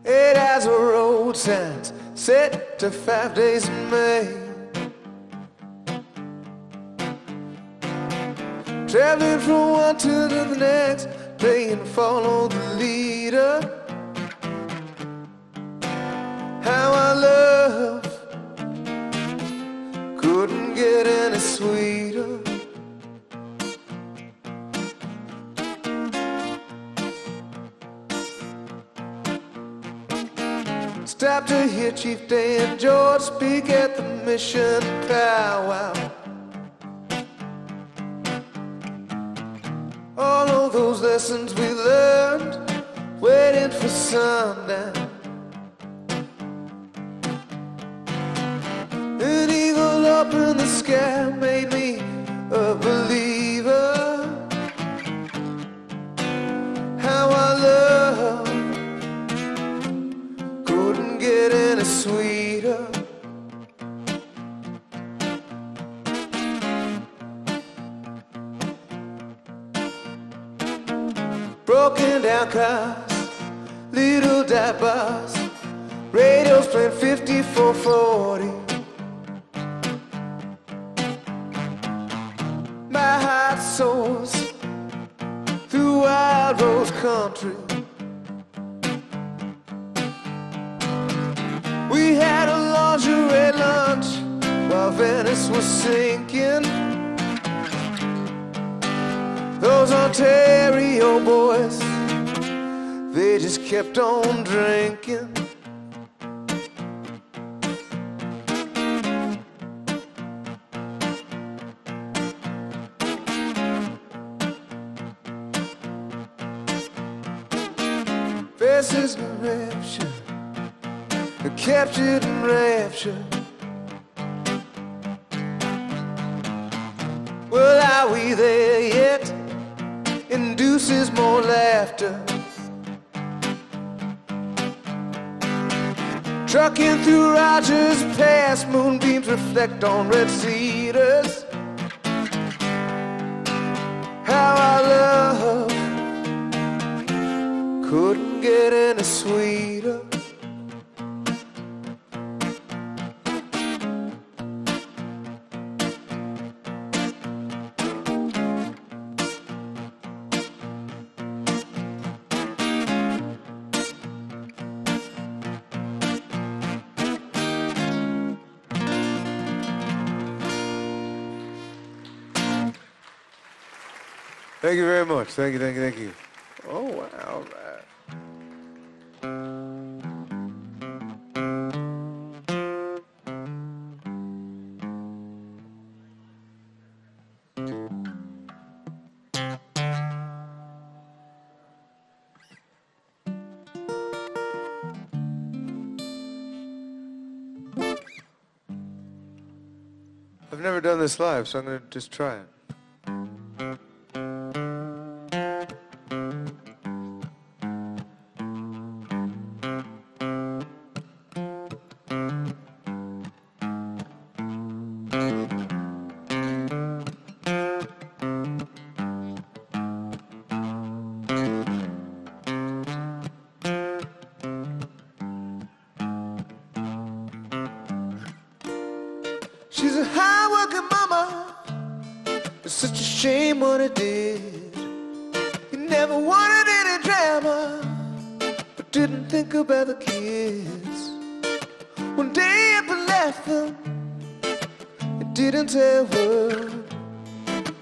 It has a road signs set to 5 days in May. Traveling from one to the next, playing follow the leader. How I love couldn't get any sweeter. Stopped to hear Chief Dan George speak at the mission powwow. All of those lessons we learned, waiting for sundown. An eagle up in the sky made me a believer. How I love couldn't get any sweeter. Broken down cars, little dive bars, radios playing 5440. My heart soars through wild rose country. We had a lingerie lunch while Venice was sinking. Those Ontario boys, they just kept on drinking. Faces in rapture, captured in rapture. Well, are we there yet? Induces more laughter. Trucking through Rogers Pass, moonbeams reflect on red cedars. How I love couldn't get any sweeter. Thank you very much. Thank you. Oh, wow. All right. I've never done this live, so I'm going to just try it. shame what he did. He never wanted any drama, but didn't think about the kids. One day up and left them, he didn't say a word.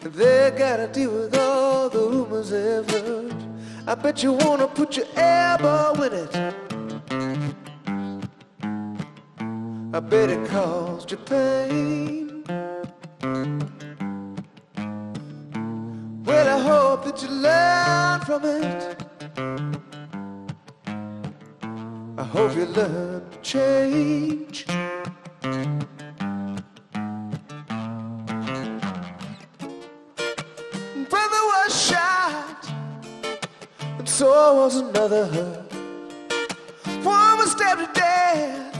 And they gotta deal with all the rumors they've heard. I bet you wanna put your elbow in it. I bet it caused you pain. Well, I hope that you learn from it. I hope you learn to change. Brother was shot, and so was another. One was stabbed to death.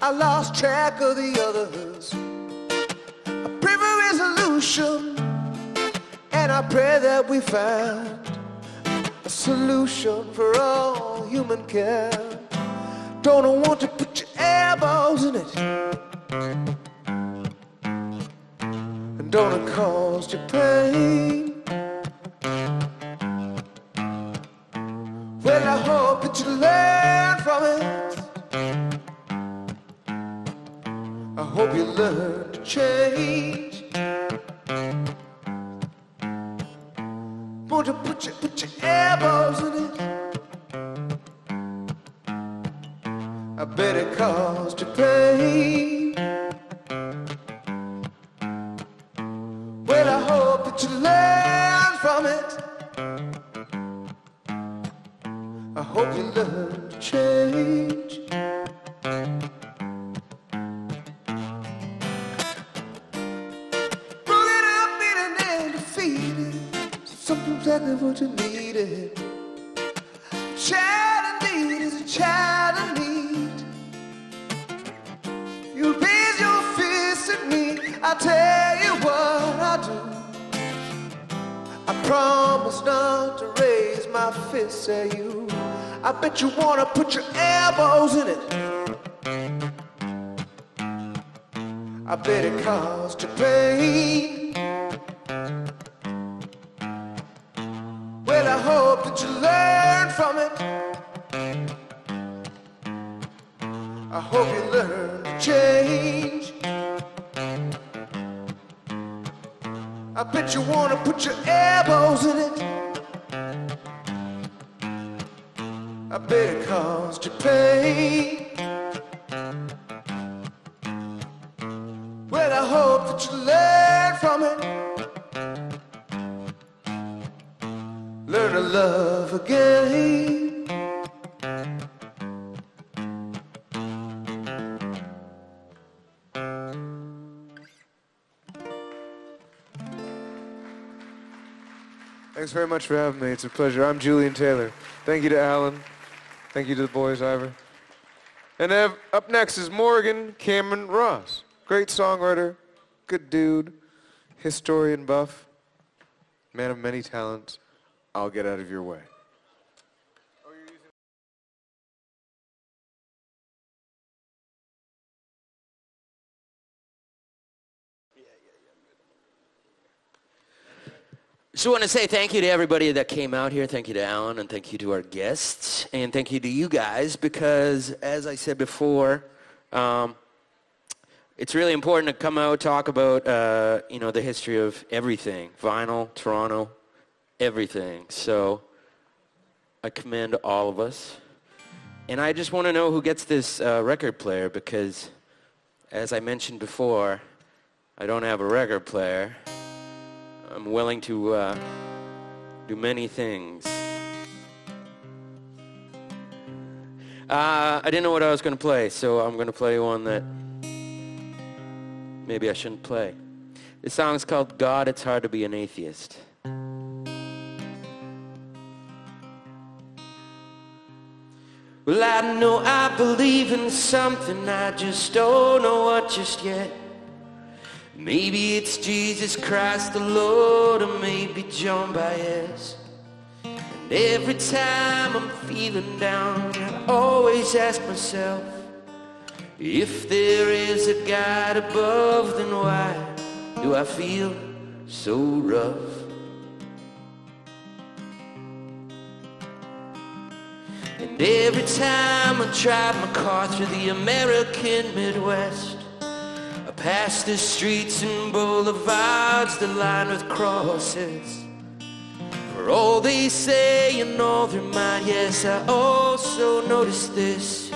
I lost track of the others. I pray for resolution, and I pray that we find a solution for all humankind. Don't want to put your elbows in it, and don't it cause you pain. Well, I hope that you learn from it. I hope you learn to change. Won't you put your elbows in it? I bet it caused you pain. Well, I hope that you learn from it. I hope you learn to change. Rolling up, beating and defeated. Something exactly what you needed. A child in need is a child in need. You raise your fist at me, I tell you what I do. I promise not to raise my fist at you. I bet you wanna put your elbows in it. I bet it caused you pain. Well, I hope that you learn from it. I hope you learn to change. I bet you wanna put your elbows in it. I bet it caused you pain. Well, I hope that you learn from it. Learn to love again. Thanks very much for having me. It's a pleasure. I'm Julian Taylor. Thank you to Alan. Thank you to the boys, Ivor. And up next is Morgan Cameron Ross. Great songwriter, good dude, historian buff, man of many talents. I'll get out of your way. So I want to say thank you to everybody that came out here. Thank you to Alan, and thank you to our guests, and thank you to you guys, because as I said before, it's really important to come out, talk about the history of everything, vinyl, Toronto, everything. So I commend all of us, and I just want to know who gets this record player, because as I mentioned before, I don't have a record player. I'm willing to do many things. I didn't know what I was going to play, so I'm going to play one that maybe I shouldn't play. This song's called God, It's Hard to Be an Atheist. Well, I know I believe in something, I just don't know what just yet. Maybe it's Jesus Christ the Lord, or maybe John Baez. And every time I'm feeling down, I always ask myself, if there is a God above, then why do I feel so rough. And every time I drive my car through the American Midwest, I pass the streets and boulevards that lined with crosses. For all they say and all their might, yes, I also noticed this.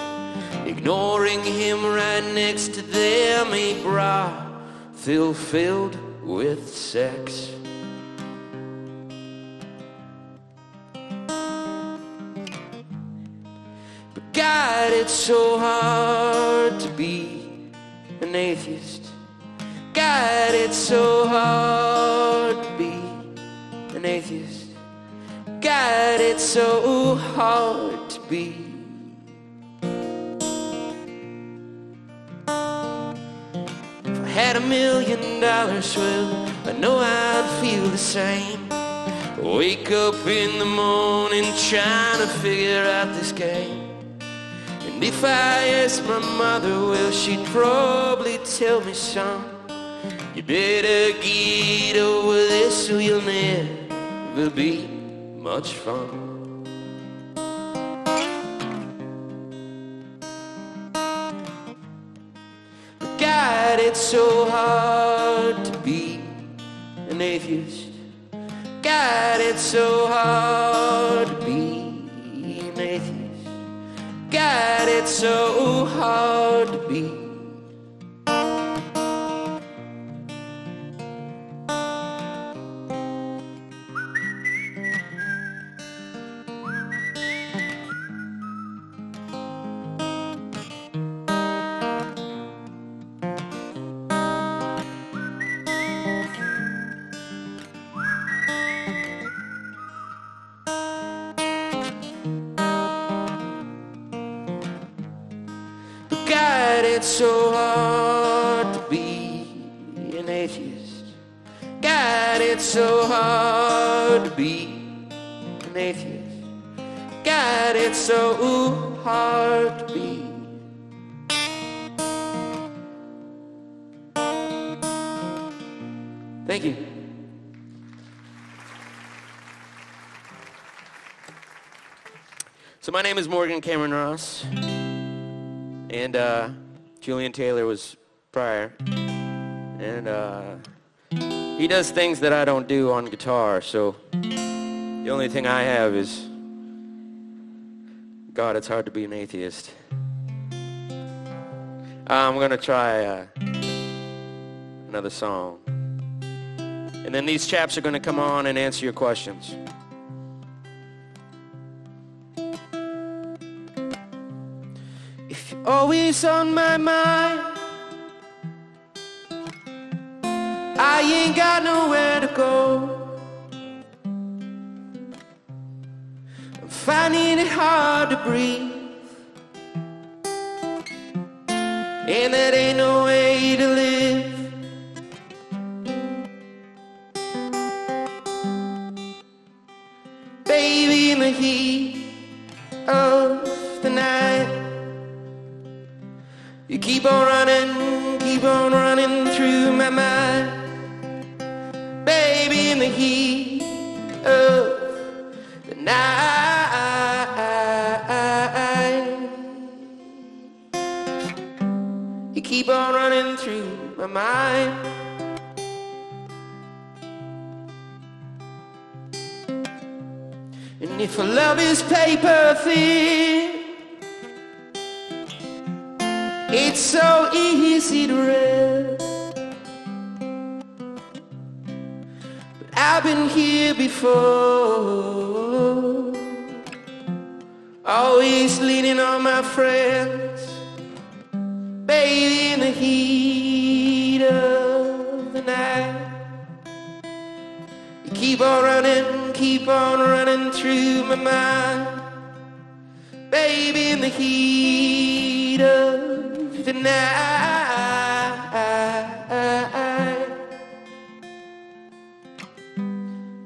Ignoring him right next to them, a bra filled with sex. But God, it's so hard to be an atheist. God, it's so hard to be an atheist. God, it's so hard to be. If I had $1 million, well, I know I'd feel the same. Wake up in the morning trying to figure out this game. And if I asked my mother, well, she'd probably tell me, son, you better get over this or you'll never be much fun. But God, it's so hard to be an atheist. God, it's so hard to be an atheist. God, it's so hard to be. God, it's so hard to be an atheist. God, it's so hard to be an atheist. God, it's so hard to be. Thank you. So my name is Morgan Cameron Ross. And Julian Taylor was prior. And he does things that I don't do on guitar, so the only thing I have is, God, it's hard to be an atheist. I'm going to try another song. And then these chaps are going to come on and answer your questions. Always on my mind, I ain't got nowhere to go. I'm finding it hard to breathe, and that ain't no way to live. Baby, in the heat of the night, you keep on running through my mind. Baby, in the heat of the night, you keep on running through my mind. And if love is paper thin, it's so easy to read. But I've been here before, always leaning on my friends. Baby, in the heat of the night, you keep on running through my mind. Baby, in the heat of the night,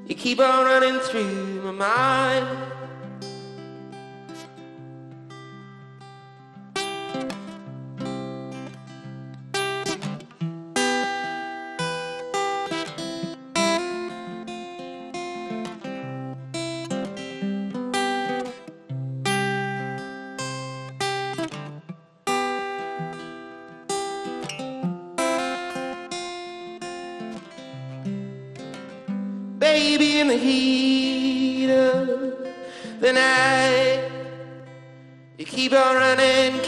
you keep on running through my mind. in the heat of the night. You keep on running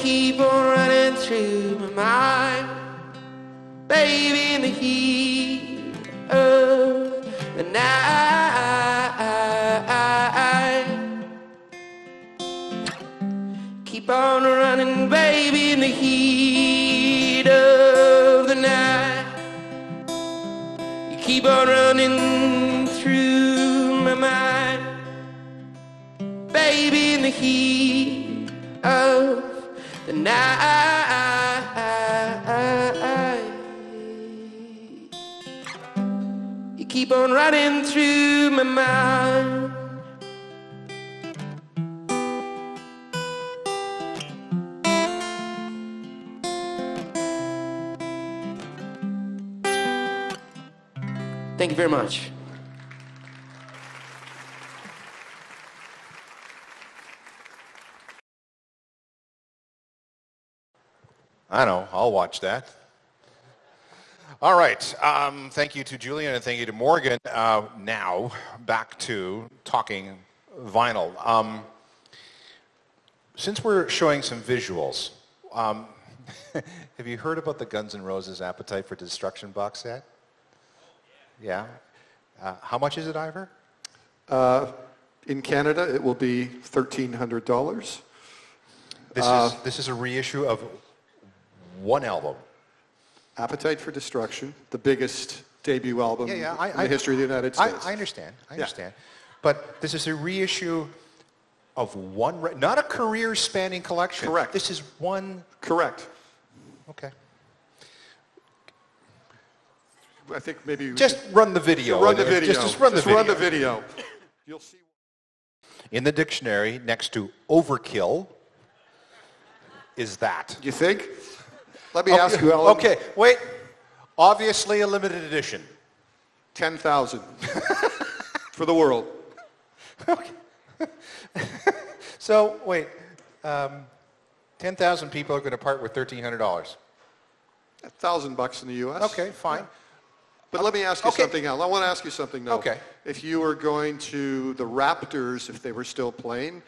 through my mind. Baby, in the heat of the night. Keep on running, baby, in the heat of the night. You keep on running through my mind. Baby, in the heat of the night. You keep on running through my mind. Thank you very much. I know. I'll watch that. All right. Thank you to Julian and thank you to Morgan. Now, back to talking vinyl. Since we're showing some visuals, have you heard about the Guns N' Roses Appetite for Destruction box set? Yeah. How much is it, Ivor? In Canada, it will be $1,300. This is a reissue of one album. Appetite for Destruction, the biggest debut album in the history of the United States. I understand. But this is a reissue of one, not a career-spanning collection. Correct. This is one. Correct. Okay. I think maybe Just run the video. Run the video. Just run the video. You'll see. In the dictionary, next to overkill, is that. You think? Let me ask you, Alan. Okay, wait. Obviously a limited edition. 10,000 for the world. Okay. So, wait. 10,000 people are going to part with $1,300. $1,000 in the U.S. Okay, fine. Yeah. But let me ask you Okay. something else. I want to ask you something, though. Okay. If you were going to the Raptors, if they were still playing,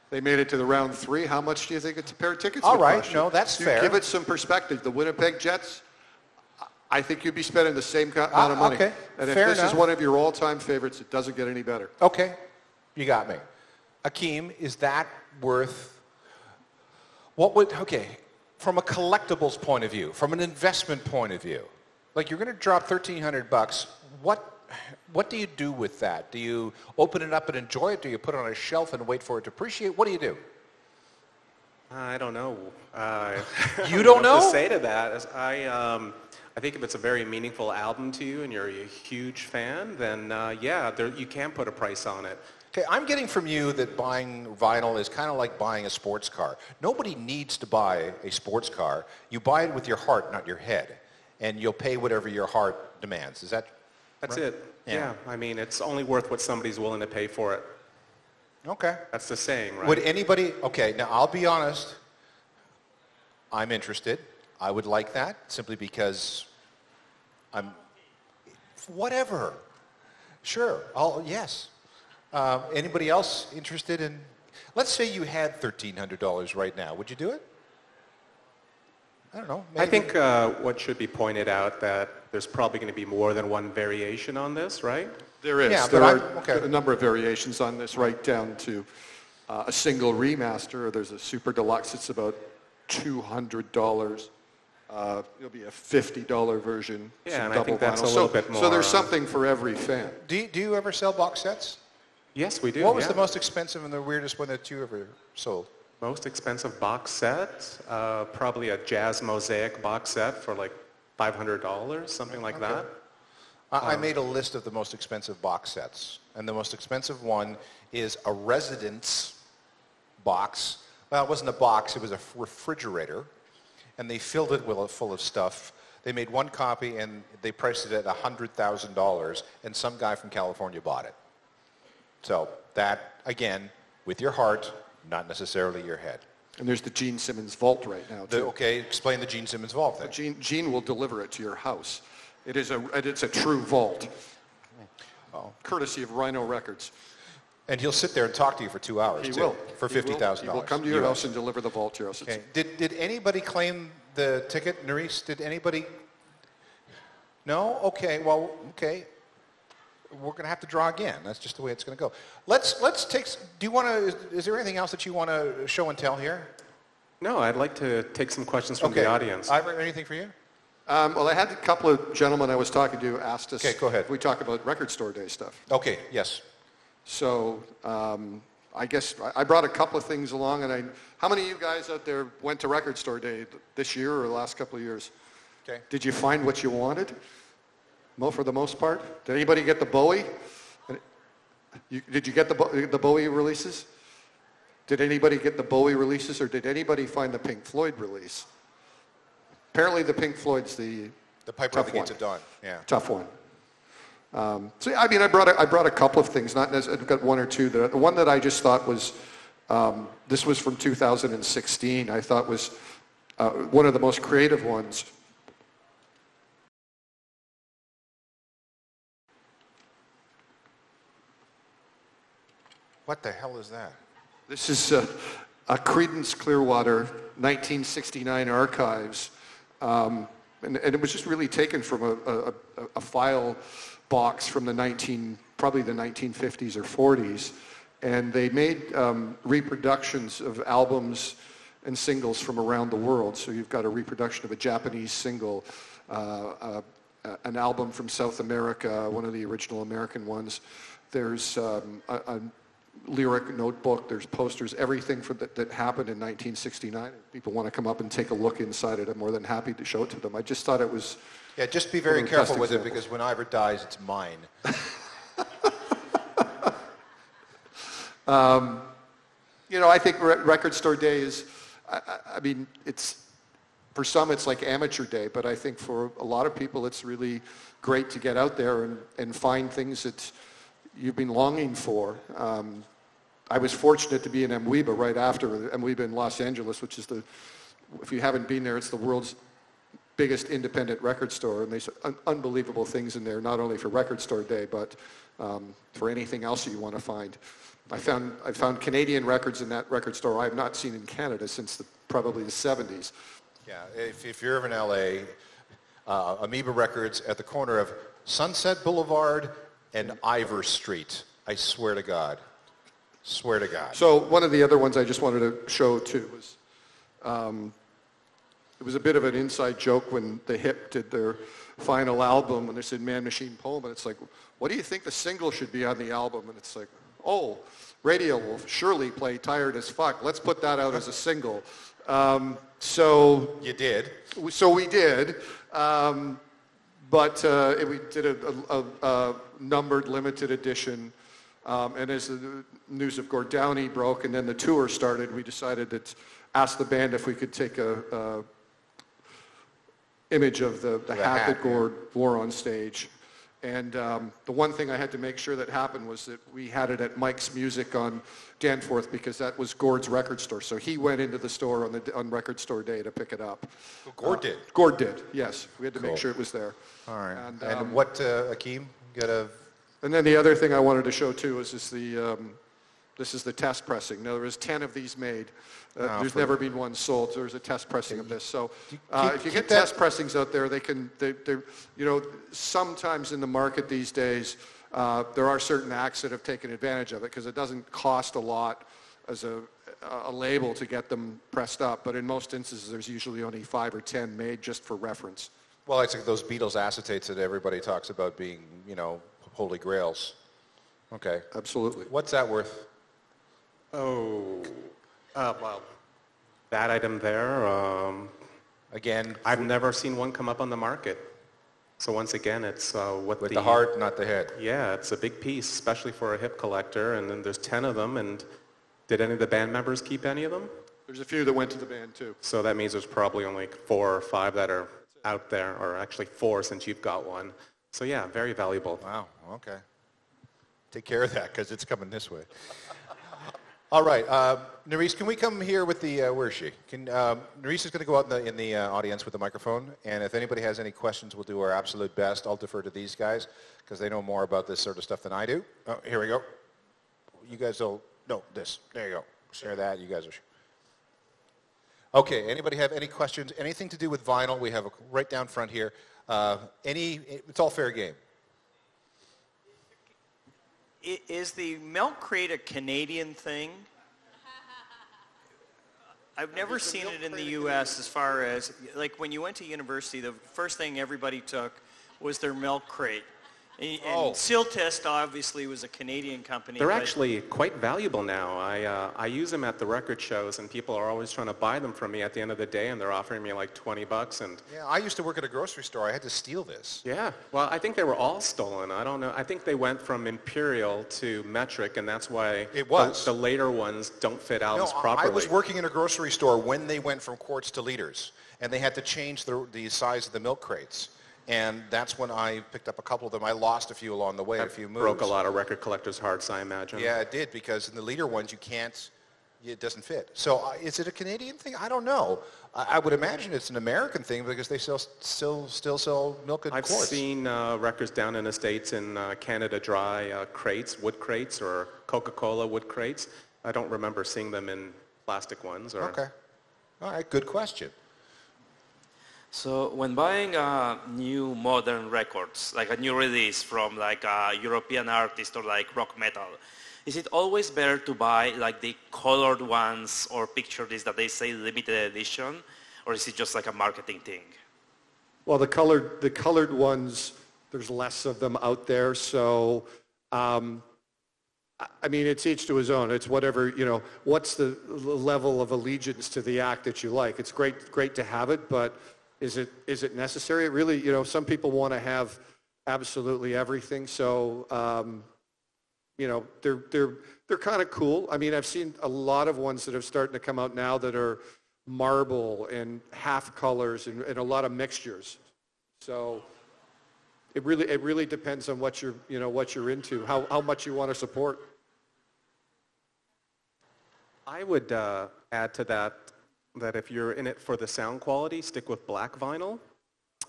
they made it to the round 3, how much do you think a pair of tickets All would right, cost you? no, that's fair. Give it some perspective. The Winnipeg Jets, I think you'd be spending the same amount of money. Okay, And if fair this enough. is one of your all-time favorites, it doesn't get any better. Okay, you got me. Akeem, is that worth, from a collectibles point of view, from an investment point of view, like you're going to drop $1,300, what do you do with that? Do you open it up and enjoy it? Do you put it on a shelf and wait for it to appreciate? What do you do? I don't know. You don't What know? to say to that? I think if it's a very meaningful album to you and you're a huge fan, then you can put a price on it. Okay, I'm getting from you that buying vinyl is kind of like buying a sports car. Nobody needs to buy a sports car. You buy it with your heart, not your head. And you'll pay whatever your heart demands. Is that That's right? it. Yeah. Yeah. I mean, it's only worth what somebody's willing to pay for it. Okay. That's the saying, right? Would anybody, okay, now I'll be honest. I'm interested. I would like that simply because whatever. Sure, yes. Anybody else interested in, let's say you had $1,300 right now. Would you do it? I don't know. Maybe. I think what should be pointed out that there's probably going to be more than one variation on this, right? There is. Yeah, there but are okay. a number of variations on this, right down to a single remaster. Or there's a super deluxe. It's about $200. It'll be a $50 version. Yeah, some and I double think that's vinyl. a little bit more, So there's something for every fan. Do you ever sell box sets? Yes, we do. What was yeah. the most expensive and the weirdest one that you ever sold? Most expensive box set? Probably a Jazz Mosaic box set for like $500, something like that. I made a list of the most expensive box sets, and the most expensive one is a Residence box. Well, it wasn't a box, it was a refrigerator, and they filled it full of stuff. They made one copy, and they priced it at $100,000, and some guy from California bought it. So that, again, with your heart, not necessarily your head. And there's the Gene Simmons vault right now, too. Okay, explain the Gene Simmons vault thing. Gene will deliver it to your house. It's a true vault. courtesy of Rhino Records. And he'll sit there and talk to you for 2 hours, He too, will. for $50,000. He will come to your house and deliver the vault to your house. Okay. Did anybody claim the ticket, Nerys? Did anybody? No? Okay, well, okay. We're going to have to draw again. That's just the way it's going to go. Let's take, do you want to, is there anything else that you want to show and tell here? No, I'd like to take some questions from the audience. Ivor, anything for you? Well, I had a couple of gentlemen I was talking to asked us Okay, go ahead. if we talk about Record Store Day stuff. Okay, yes. So I guess I brought a couple of things along. And how many of you guys out there went to Record Store Day this year or the last couple of years? Okay. Did you find what you wanted? For the most part? Did anybody get the Bowie? Did you get the Bowie releases? Did anybody get the Bowie releases, or did anybody find the Pink Floyd release? Apparently the Pink Floyd's the Piper of the Gates of Dawn. Yeah. Tough one. So I mean, I brought a couple of things. I've got one or two. The one that I just thought was, this was from 2016. I thought was one of the most creative ones. What the hell is that? This is a Creedence Clearwater 1969 archives, and it was just really taken from a file box from probably the 1950s or 40s, and they made reproductions of albums and singles from around the world. So you've got a reproduction of a Japanese single, an album from South America, one of the original American ones. There's a lyric notebook, there's posters, everything that happened in 1969. If people want to come up and take a look inside it, I'm more than happy to show it to them. I just thought it was... Yeah, just be very careful with it, because when Ivor dies, it's mine. You know, I think Record Store Day is, I mean, it's, for some it's like amateur day, but I think for a lot of people it's really great to get out there and find things that you've been longing for. I was fortunate to be in Amwiba right after, Amwiba in Los Angeles, which is if you haven't been there, it's the world's biggest independent record store, and there's unbelievable things in there, not only for Record Store Day, but for anything else that you want to find. I found Canadian records in that record store I have not seen in Canada since probably the 70s. Yeah, if you're ever in LA, Amoeba Records at the corner of Sunset Boulevard and Ivor Street. I swear to God. Swear to God. So one of the other ones I just wanted to show too was, it was a bit of an inside joke when the Hip did their final album, and they said Man Machine Poem, and it's like, what do you think the single should be on the album? And it's like, oh, radio will surely play Tired as Fuck. Let's put that out as a single. So you did. So we did. But we did a numbered limited edition, and as the news of Gord Downie broke and then the tour started, we decided to ask the band if we could take a image of the hat that Gord wore on stage. And the one thing I had to make sure that happened was that we had it at Mike's Music on Danforth, because that was Gord's record store. So he went into the store on Record Store Day to pick it up. Well, Gord did? Gord did, yes. We had to make sure it was there. All right. And what, Akeem, got a... And then the other thing I wanted to show too is this is the test pressing. Now, there was 10 of these made. There's never been one sold. So there's a test pressing of this. So if you get test pressings out there, sometimes in the market these days, there are certain acts that have taken advantage of it, because it doesn't cost a lot as a label to get them pressed up. But in most instances, there's usually only 5 or 10 made just for reference. Well, it's like those Beatles acetates that everybody talks about being, holy grails. Okay. Absolutely. What's that worth? Well, that item there, again, I've never seen one come up on the market. So once again, it's with the heart, not the head. Yeah, it's a big piece, especially for a Hip collector. And then there's 10 of them. And did any of the band members keep any of them? There's a few that went to the band too. So that means there's probably only 4 or 5 that are out there, or actually 4 since you've got one. So yeah, very valuable. Wow. Okay. Take care of that, because it's coming this way. All right, Nerisse, can we come here with the, where is she? Nerisse is going to go out in the audience with the microphone, and if anybody has any questions, we'll do our absolute best. I'll defer to these guys, because they know more about this sort of stuff than I do. Oh, here we go. You guys will, no, this, there you go. Share that, you guys are. Okay, anybody have any questions? Anything to do with vinyl? We have a, right down front here. It's all fair game. Is the milk crate a Canadian thing? I've never seen it in the U.S. as far as, like when you went to university, the first thing everybody took was their milk crate. And Sealtest obviously was a Canadian company. They're actually quite valuable now. I use them at the record shows, and people are always trying to buy them from me at the end of the day, and they're offering me like $20. And yeah, I used to work at a grocery store. I had to steal this. Yeah, well, I think they were all stolen. I don't know. I think they went from Imperial to metric, and that's why it was. The later ones don't fit Al's properly. I was working in a grocery store when they went from quarts to liters, and they had to change the size of the milk crates. And that's when I picked up a couple of them. I lost a few along the way, a few moves. Broke a lot of record collectors' hearts, I imagine. Yeah, it did, because in the liter ones you can't, it doesn't fit. So is it a Canadian thing? I don't know. I would imagine it's an American thing because they still sell milk in quarts. I've seen records down in the States in Canada Dry crates, wood crates, or Coca-Cola wood crates. I don't remember seeing them in plastic ones. Okay. All right, good question. So when buying new modern records, like a new release from like a European artist or like rock metal, is it always better to buy like the colored ones or picture discs that they say limited edition, or is it just like a marketing thing? Well, the colored ones, there's less of them out there, so I mean, it's each to his own. It's whatever, you know, what's the level of allegiance to the act that you like. It's great to have it, but is it necessary? It really, you know, some people want to have absolutely everything. So, you know, they're kind of cool. I mean, I've seen a lot of ones that are starting to come out now that are marble and half colors and a lot of mixtures. So it really depends on what you're into, how much you want to support. I would add to that if you're in it for the sound quality, stick with black vinyl.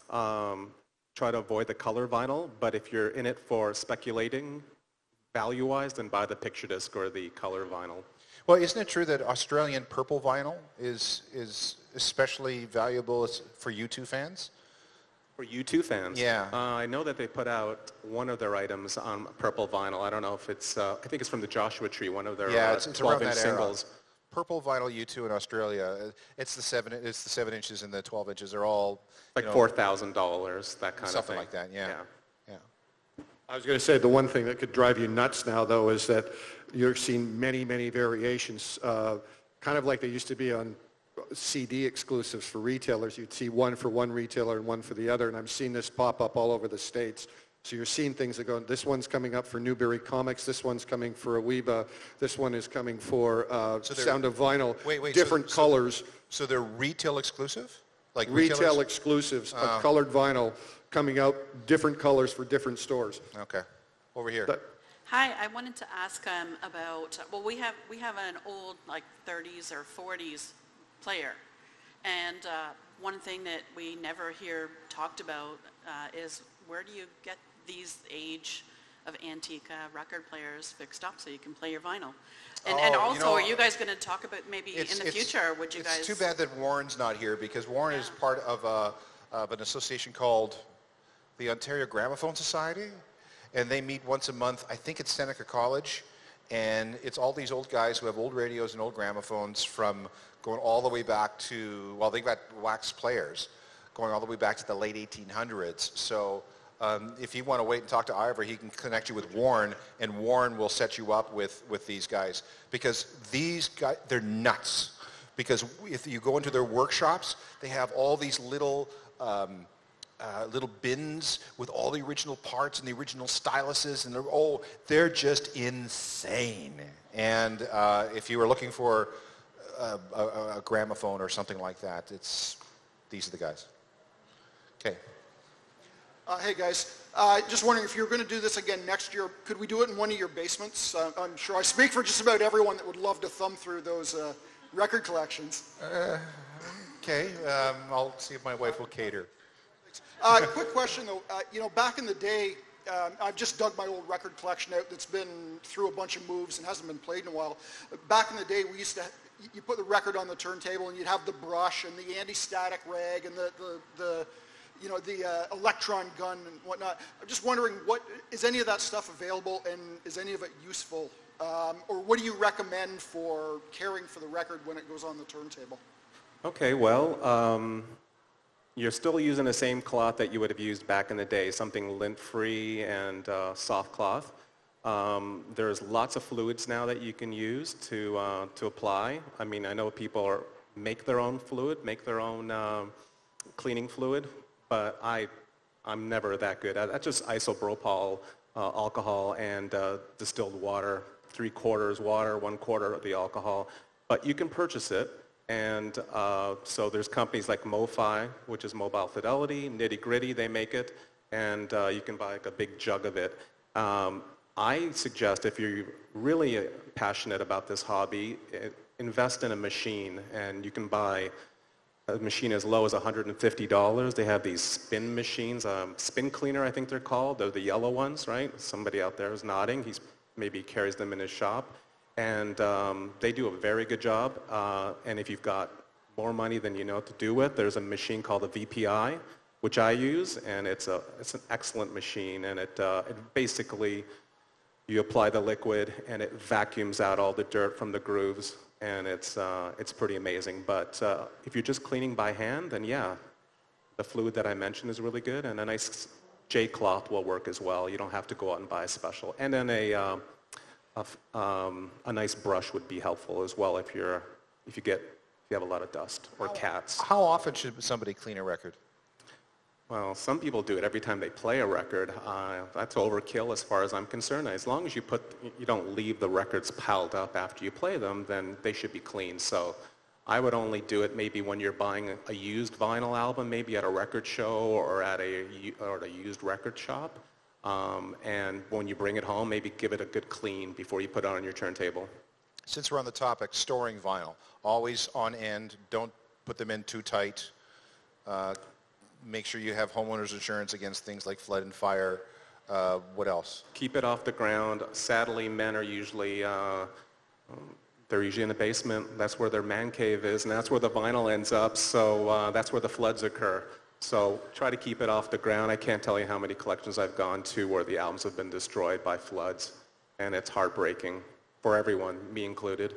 Try to avoid the color vinyl. But if you're in it for speculating value-wise, then buy the picture disc or the color vinyl. Well, isn't it true that Australian purple vinyl is especially valuable for U2 fans? For U2 fans? Yeah. I know that they put out one of their items on purple vinyl. I don't know if it's, I think it's from the Joshua Tree, one of their 12-inch singles. Purple vinyl U2 in Australia, it's the 7 inches and the 12 inches. They're all like $4,000, that kind of thing. Something like that, yeah. I was going to say the one thing that could drive you nuts now, though, is that you're seeing many variations, kind of like they used to be on CD exclusives for retailers. You'd see one for one retailer and one for the other, and I'm seeing this pop up all over the States. So you're seeing things that go, this one's coming up for Newberry Comics, this one's coming for Aweeba, this one is coming for Sound of Vinyl, different colors. So they're retail exclusive? Like retail exclusives of colored vinyl coming out, different colors for different stores. Okay. Over here. Hi, I wanted to ask about, well, we have an old, like 30s or 40s player, and one thing that we never hear talked about is where do you get these age of antique record players fixed up so you can play your vinyl? And also, are you guys going to talk about maybe in the future, would you guys... It's too bad that Warren's not here, because Warren is part of an association called the Ontario Gramophone Society, and they meet once a month. I think it's Seneca College, and it's all these old guys who have old radios and old gramophones from going all the way back to, well, they've got wax players going all the way back to the late 1800s. So if you want to wait and talk to Ivor, he can connect you with Warren, and Warren will set you up with these guys, because these guys, they're nuts. Because if you go into their workshops, they have all these little bins with all the original parts and the original styluses, and they're just insane. And if you were looking for a gramophone or something like that, these are the guys. Okay. Hey guys, just wondering if you're going to do this again next year, could we do it in one of your basements? I'm sure I speak for just about everyone that would love to thumb through those record collections. Okay, I'll see if my wife will cater. Quick question though, back in the day, I've just dug my old record collection out that's been through a bunch of moves and hasn't been played in a while. Back in the day, we used to, you put the record on the turntable and you'd have the brush and the anti-static rag and the electron gun and whatnot. I'm just wondering, is any of that stuff available and is any of it useful? Or what do you recommend for caring for the record when it goes on the turntable? Okay, well, you're still using the same cloth that you would have used back in the day, something lint-free and soft cloth. There's lots of fluids now that you can use to apply. I mean, I know people make their own fluid, make their own cleaning fluid, but I'm never that good. That's just isopropyl alcohol and distilled water, 3/4 water, 1/4 of the alcohol. But you can purchase it. And so there's companies like MoFi, which is Mobile Fidelity, Nitty Gritty, they make it, and you can buy like a big jug of it. I suggest if you're really passionate about this hobby, invest in a machine, and you can buy a machine as low as $150. They have these spin machines, spin cleaner I think they're called. They're the yellow ones, right? Somebody out there is nodding. Maybe carries them in his shop. And they do a very good job. And if you've got more money than you know what to do with, there's a machine called the VPI, which I use, and it's an excellent machine. And it basically, you apply the liquid, and it vacuums out all the dirt from the grooves, and it's pretty amazing. But if you're just cleaning by hand, then yeah, the fluid that I mentioned is really good, and a nice J cloth will work as well. You don't have to go out and buy a special. And then a nice brush would be helpful as well if you have a lot of dust or cats. How often should somebody clean a record? Well, some people do it every time they play a record. That's overkill as far as I'm concerned. As long as you don't leave the records piled up after you play them, then they should be clean. So I would only do it maybe when you're buying a used vinyl album, maybe at a record show or at a used record shop. And when you bring it home, maybe give it a good clean before you put it on your turntable. Since we're on the topic, storing vinyl, always on end, don't put them in too tight. Make sure you have homeowner's insurance against things like flood and fire. What else? Keep it off the ground. Sadly, men are usually, they're usually in the basement. That's where their man cave is, and that's where the vinyl ends up. So that's where the floods occur. So try to keep it off the ground. I can't tell you how many collections I've gone to where the albums have been destroyed by floods, and it's heartbreaking for everyone, me included.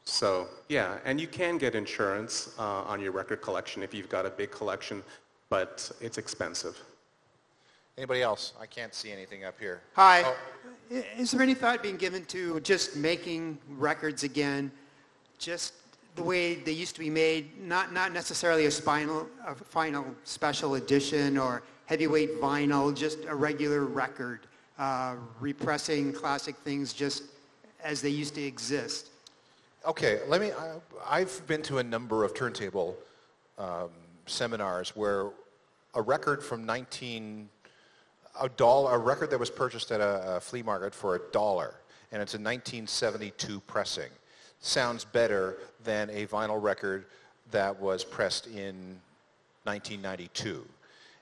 So yeah, and you can get insurance on your record collection if you've got a big collection, but it's expensive. Anybody else? I can't see anything up here. Hi. Oh. Is there any thought being given to just making records again, just the way they used to be made, not necessarily a final special edition or heavyweight vinyl, just a regular record, repressing classic things just as they used to exist? Okay, I've been to a number of turntable seminars where a record from a record that was purchased at a flea market for $1, and it's a 1972 pressing, sounds better than a vinyl record that was pressed in 1992.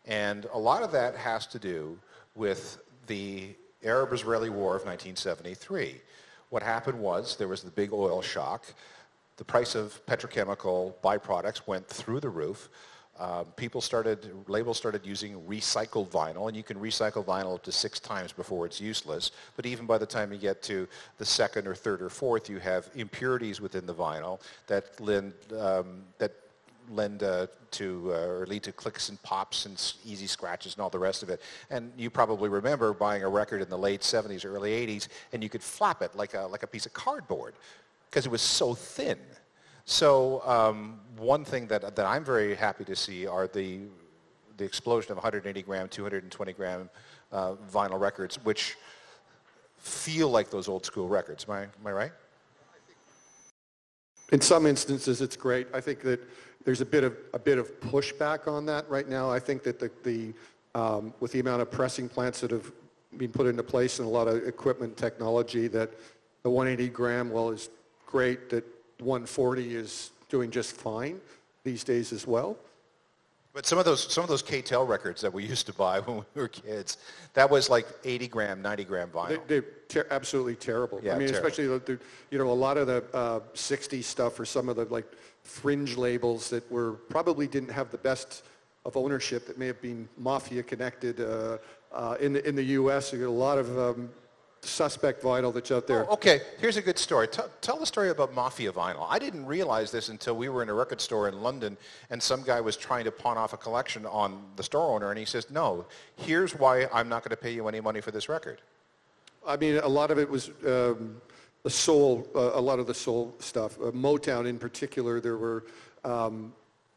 And a lot of that has to do with the Arab-Israeli War of 1973. What happened was there was the big oil shock. The price of petrochemical byproducts went through the roof. Labels started using recycled vinyl, and you can recycle vinyl up to 6 times before it's useless. But even by the time you get to the second or third or fourth, you have impurities within the vinyl that lead to clicks and pops and easy scratches and all the rest of it. And you probably remember buying a record in the late 70s, early 80s, and you could flap it like a piece of cardboard because it was so thin. So one thing that I'm very happy to see are the explosion of 180 gram, 220 gram vinyl records, which feel like those old school records. Am I right? In some instances, it's great. I think that there's a bit of pushback on that right now. I think that the with the amount of pressing plants that have been put into place and a lot of equipment technology, that the 180 gram, well, is great, that 140 is doing just fine these days as well. But some of those K-Tel records that we used to buy when we were kids, that was like 80 gram, 90 gram vinyl. They're absolutely terrible. Yeah, I mean, terrible. especially a lot of the 60s stuff or some of the like fringe labels that were probably didn't have the best of ownership, that may have been mafia connected in the U.S. You get a lot of suspect vinyl that's out there. Oh, okay, here's a good story. Tell the story about Mafia vinyl. I didn't realize this until we were in a record store in London, and some guy was trying to pawn off a collection on the store owner, and he says, no, here's why I'm not going to pay you any money for this record. I mean, a lot of it was the soul, a lot of the soul stuff. Motown in particular, there were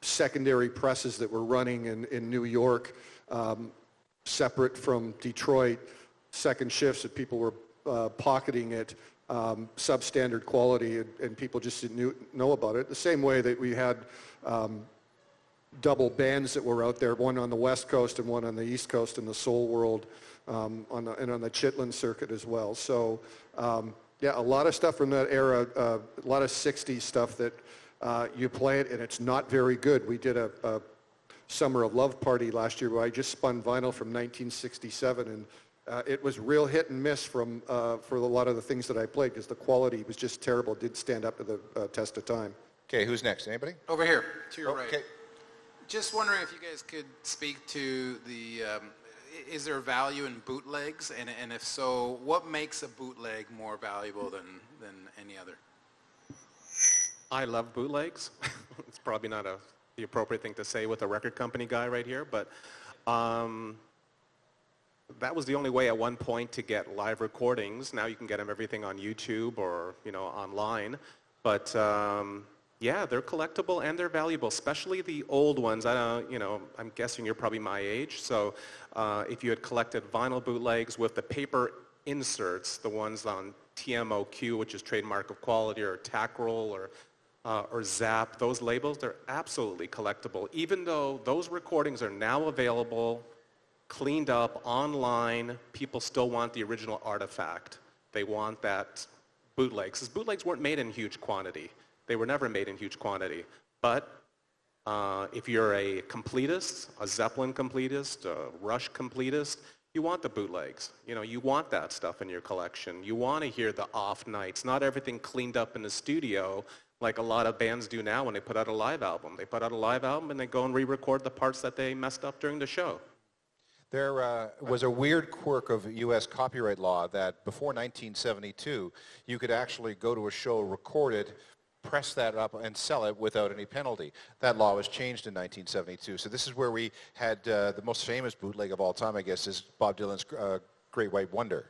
secondary presses that were running in New York, separate from Detroit, second shifts that people were pocketing it, substandard quality, and people just didn't know about it. The same way that we had double bands that were out there, one on the West Coast and one on the East Coast in the soul world, and on the Chitlin circuit as well. So, yeah, a lot of stuff from that era, a lot of 60s stuff that you play it and it's not very good. We did a Summer of Love party last year where I just spun vinyl from 1967, and it was real hit and miss for a lot of the things that I played, because the quality was just terrible. It didn't stand up to the test of time. Okay, who's next? Anybody? Over here, to your right. Okay. Just wondering if you guys could speak to the, is there value in bootlegs? And if so, what makes a bootleg more valuable than any other? I love bootlegs. It's probably not the appropriate thing to say with a record company guy right here, but that was the only way at one point to get live recordings. Now you can get them everything on YouTube or online. But yeah, they're collectible and they're valuable, especially the old ones. I'm guessing you're probably my age. So if you had collected vinyl bootlegs with the paper inserts, the ones on TMOQ, which is Trademark of Quality, or Tack Roll, or Zap, those labels, they're absolutely collectible. Even though those recordings are now available, cleaned up, online, people still want the original artifact. They want that bootleg. Because bootlegs weren't made in huge quantity. They were never made in huge quantity. But if you're a completist, a Zeppelin completist, a Rush completist, you want the bootlegs. You want that stuff in your collection. You want to hear the off nights, not everything cleaned up in the studio like a lot of bands do now when they put out a live album. They put out a live album and they go and re-record the parts that they messed up during the show. There was a weird quirk of U.S. copyright law that before 1972, you could actually go to a show, record it, press that up, and sell it without any penalty. That law was changed in 1972. So this is where we had the most famous bootleg of all time, I guess, is Bob Dylan's Great White Wonder.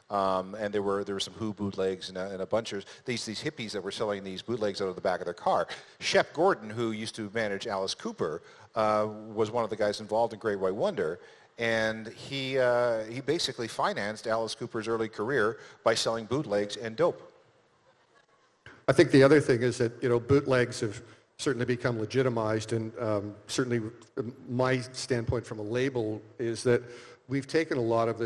And there were some Who bootlegs and a bunch of these hippies that were selling these bootlegs out of the back of their car. Shep Gordon, who used to manage Alice Cooper, was one of the guys involved in Great White Wonder. And he basically financed Alice Cooper's early career by selling bootlegs and dope. I think the other thing is that bootlegs have certainly become legitimized, and certainly my standpoint from a label is that we've taken a lot of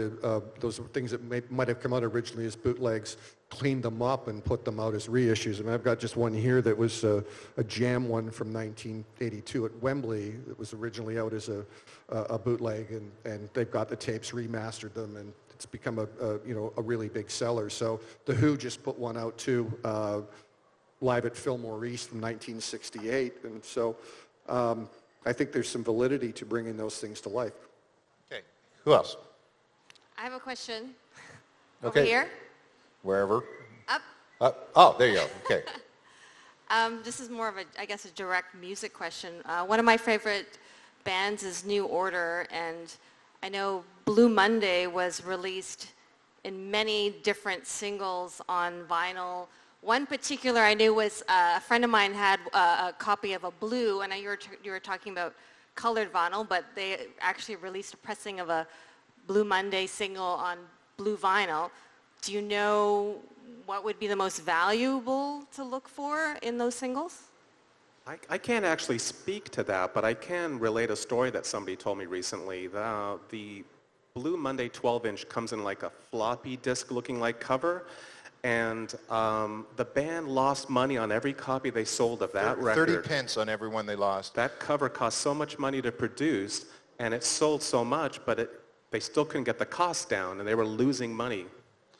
those things that might have come out originally as bootlegs, cleaned them up, and put them out as reissues. I mean, I've got just one here that was a jam one from 1982 at Wembley that was originally out as a bootleg, and they've got the tapes, remastered them, and it's become a really big seller. So the Who just put one out too, live at Fillmore East from 1968, and so I think there's some validity to bringing those things to life. Okay, who else? I have a question. Okay. Over here? Wherever. Up. Oh, there you go. Okay. This is more of a direct music question. One of my favorite bands is New Order, and I know Blue Monday was released in many different singles on vinyl. One particular I knew was a friend of mine had a copy of a blue, and you were talking about colored vinyl, but they actually released a pressing of a Blue Monday single on blue vinyl. Do you know what would be the most valuable to look for in those singles? I can't actually speak to that, but I can relate a story that somebody told me recently. The Blue Monday 12-inch comes in like a floppy disk looking like cover, and the band lost money on every copy they sold of that record. 30 pence on every one they lost. That cover cost so much money to produce, and it sold so much, but they still couldn't get the cost down, and they were losing money.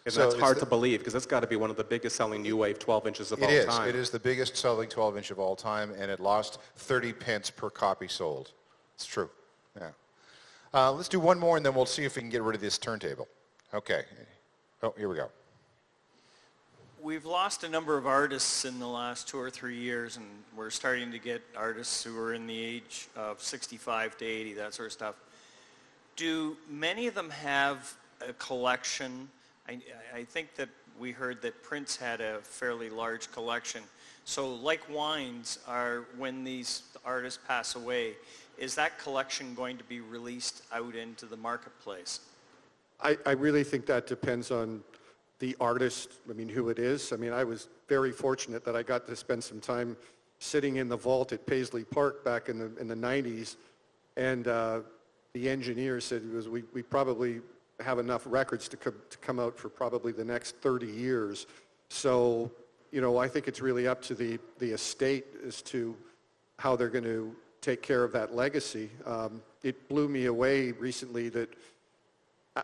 And So that's hard to believe, because it's got to be one of the biggest selling new wave 12 inches of all time. It is the biggest selling 12-inch of all time, and it lost 30 pence per copy sold. It's true. Yeah. Let's do one more, and then we'll see if we can get rid of this turntable. Okay. Oh, here we go. We've lost a number of artists in the last 2 or 3 years, and we're starting to get artists who are in the age of 65 to 80, that sort of stuff. Do many of them have a collection? I think that we heard that Prince had a fairly large collection. So like wines, when these artists pass away, is that collection going to be released out into the marketplace? I really think that depends on the artist, who it is. I was very fortunate that I got to spend some time sitting in the vault at Paisley Park back in the 90s, and the engineer said we probably have enough records to come out for probably the next 30 years. So, I think it's really up to the estate as to how they're going to take care of that legacy. It blew me away recently that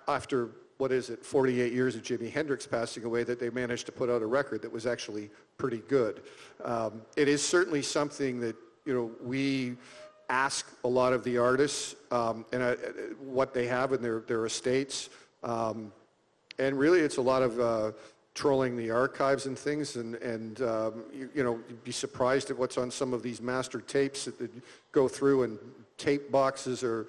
after, 48 years of Jimi Hendrix passing away, that they managed to put out a record that was actually pretty good. It is certainly something that, we ask a lot of the artists and what they have in their estates. And really it's a lot of trolling the archives and things, and you'd be surprised at what's on some of these master tapes that go through, and tape boxes are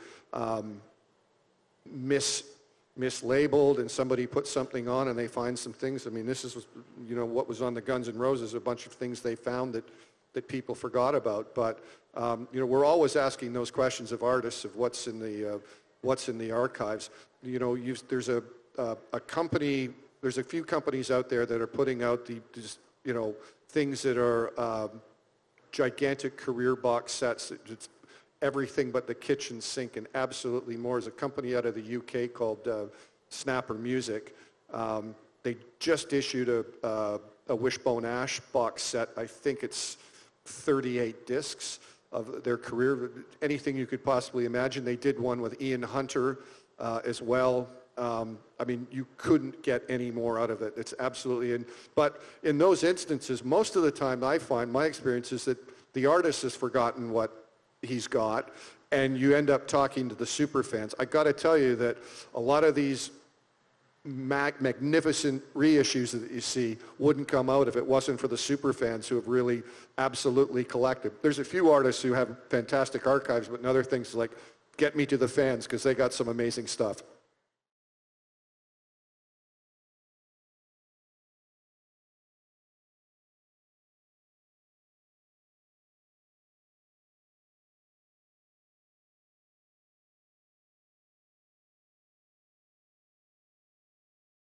mislabeled, and somebody puts something on and they find some things. This is what was on the Guns N' Roses, a bunch of things they found that people forgot about. But we're always asking those questions of artists of what's in the archives. There's a company. There's a few companies out there that are putting out things that are gigantic career box sets. It's everything but the kitchen sink and absolutely more. There's a company out of the UK called Snapper Music. They just issued a Wishbone Ash box set. I think it's 38 discs of their career, anything you could possibly imagine. They did one with Ian Hunter as well. You couldn't get any more out of it. It's absolutely, but in those instances, most of the time I find, my experience is that the artist has forgotten what he's got, and you end up talking to the super fans. I got to tell you that a lot of these magnificent reissues that you see wouldn't come out if it wasn't for the super fans who have really absolutely collected. There's a few artists who have fantastic archives, but in other things like get me to the fans because they got some amazing stuff.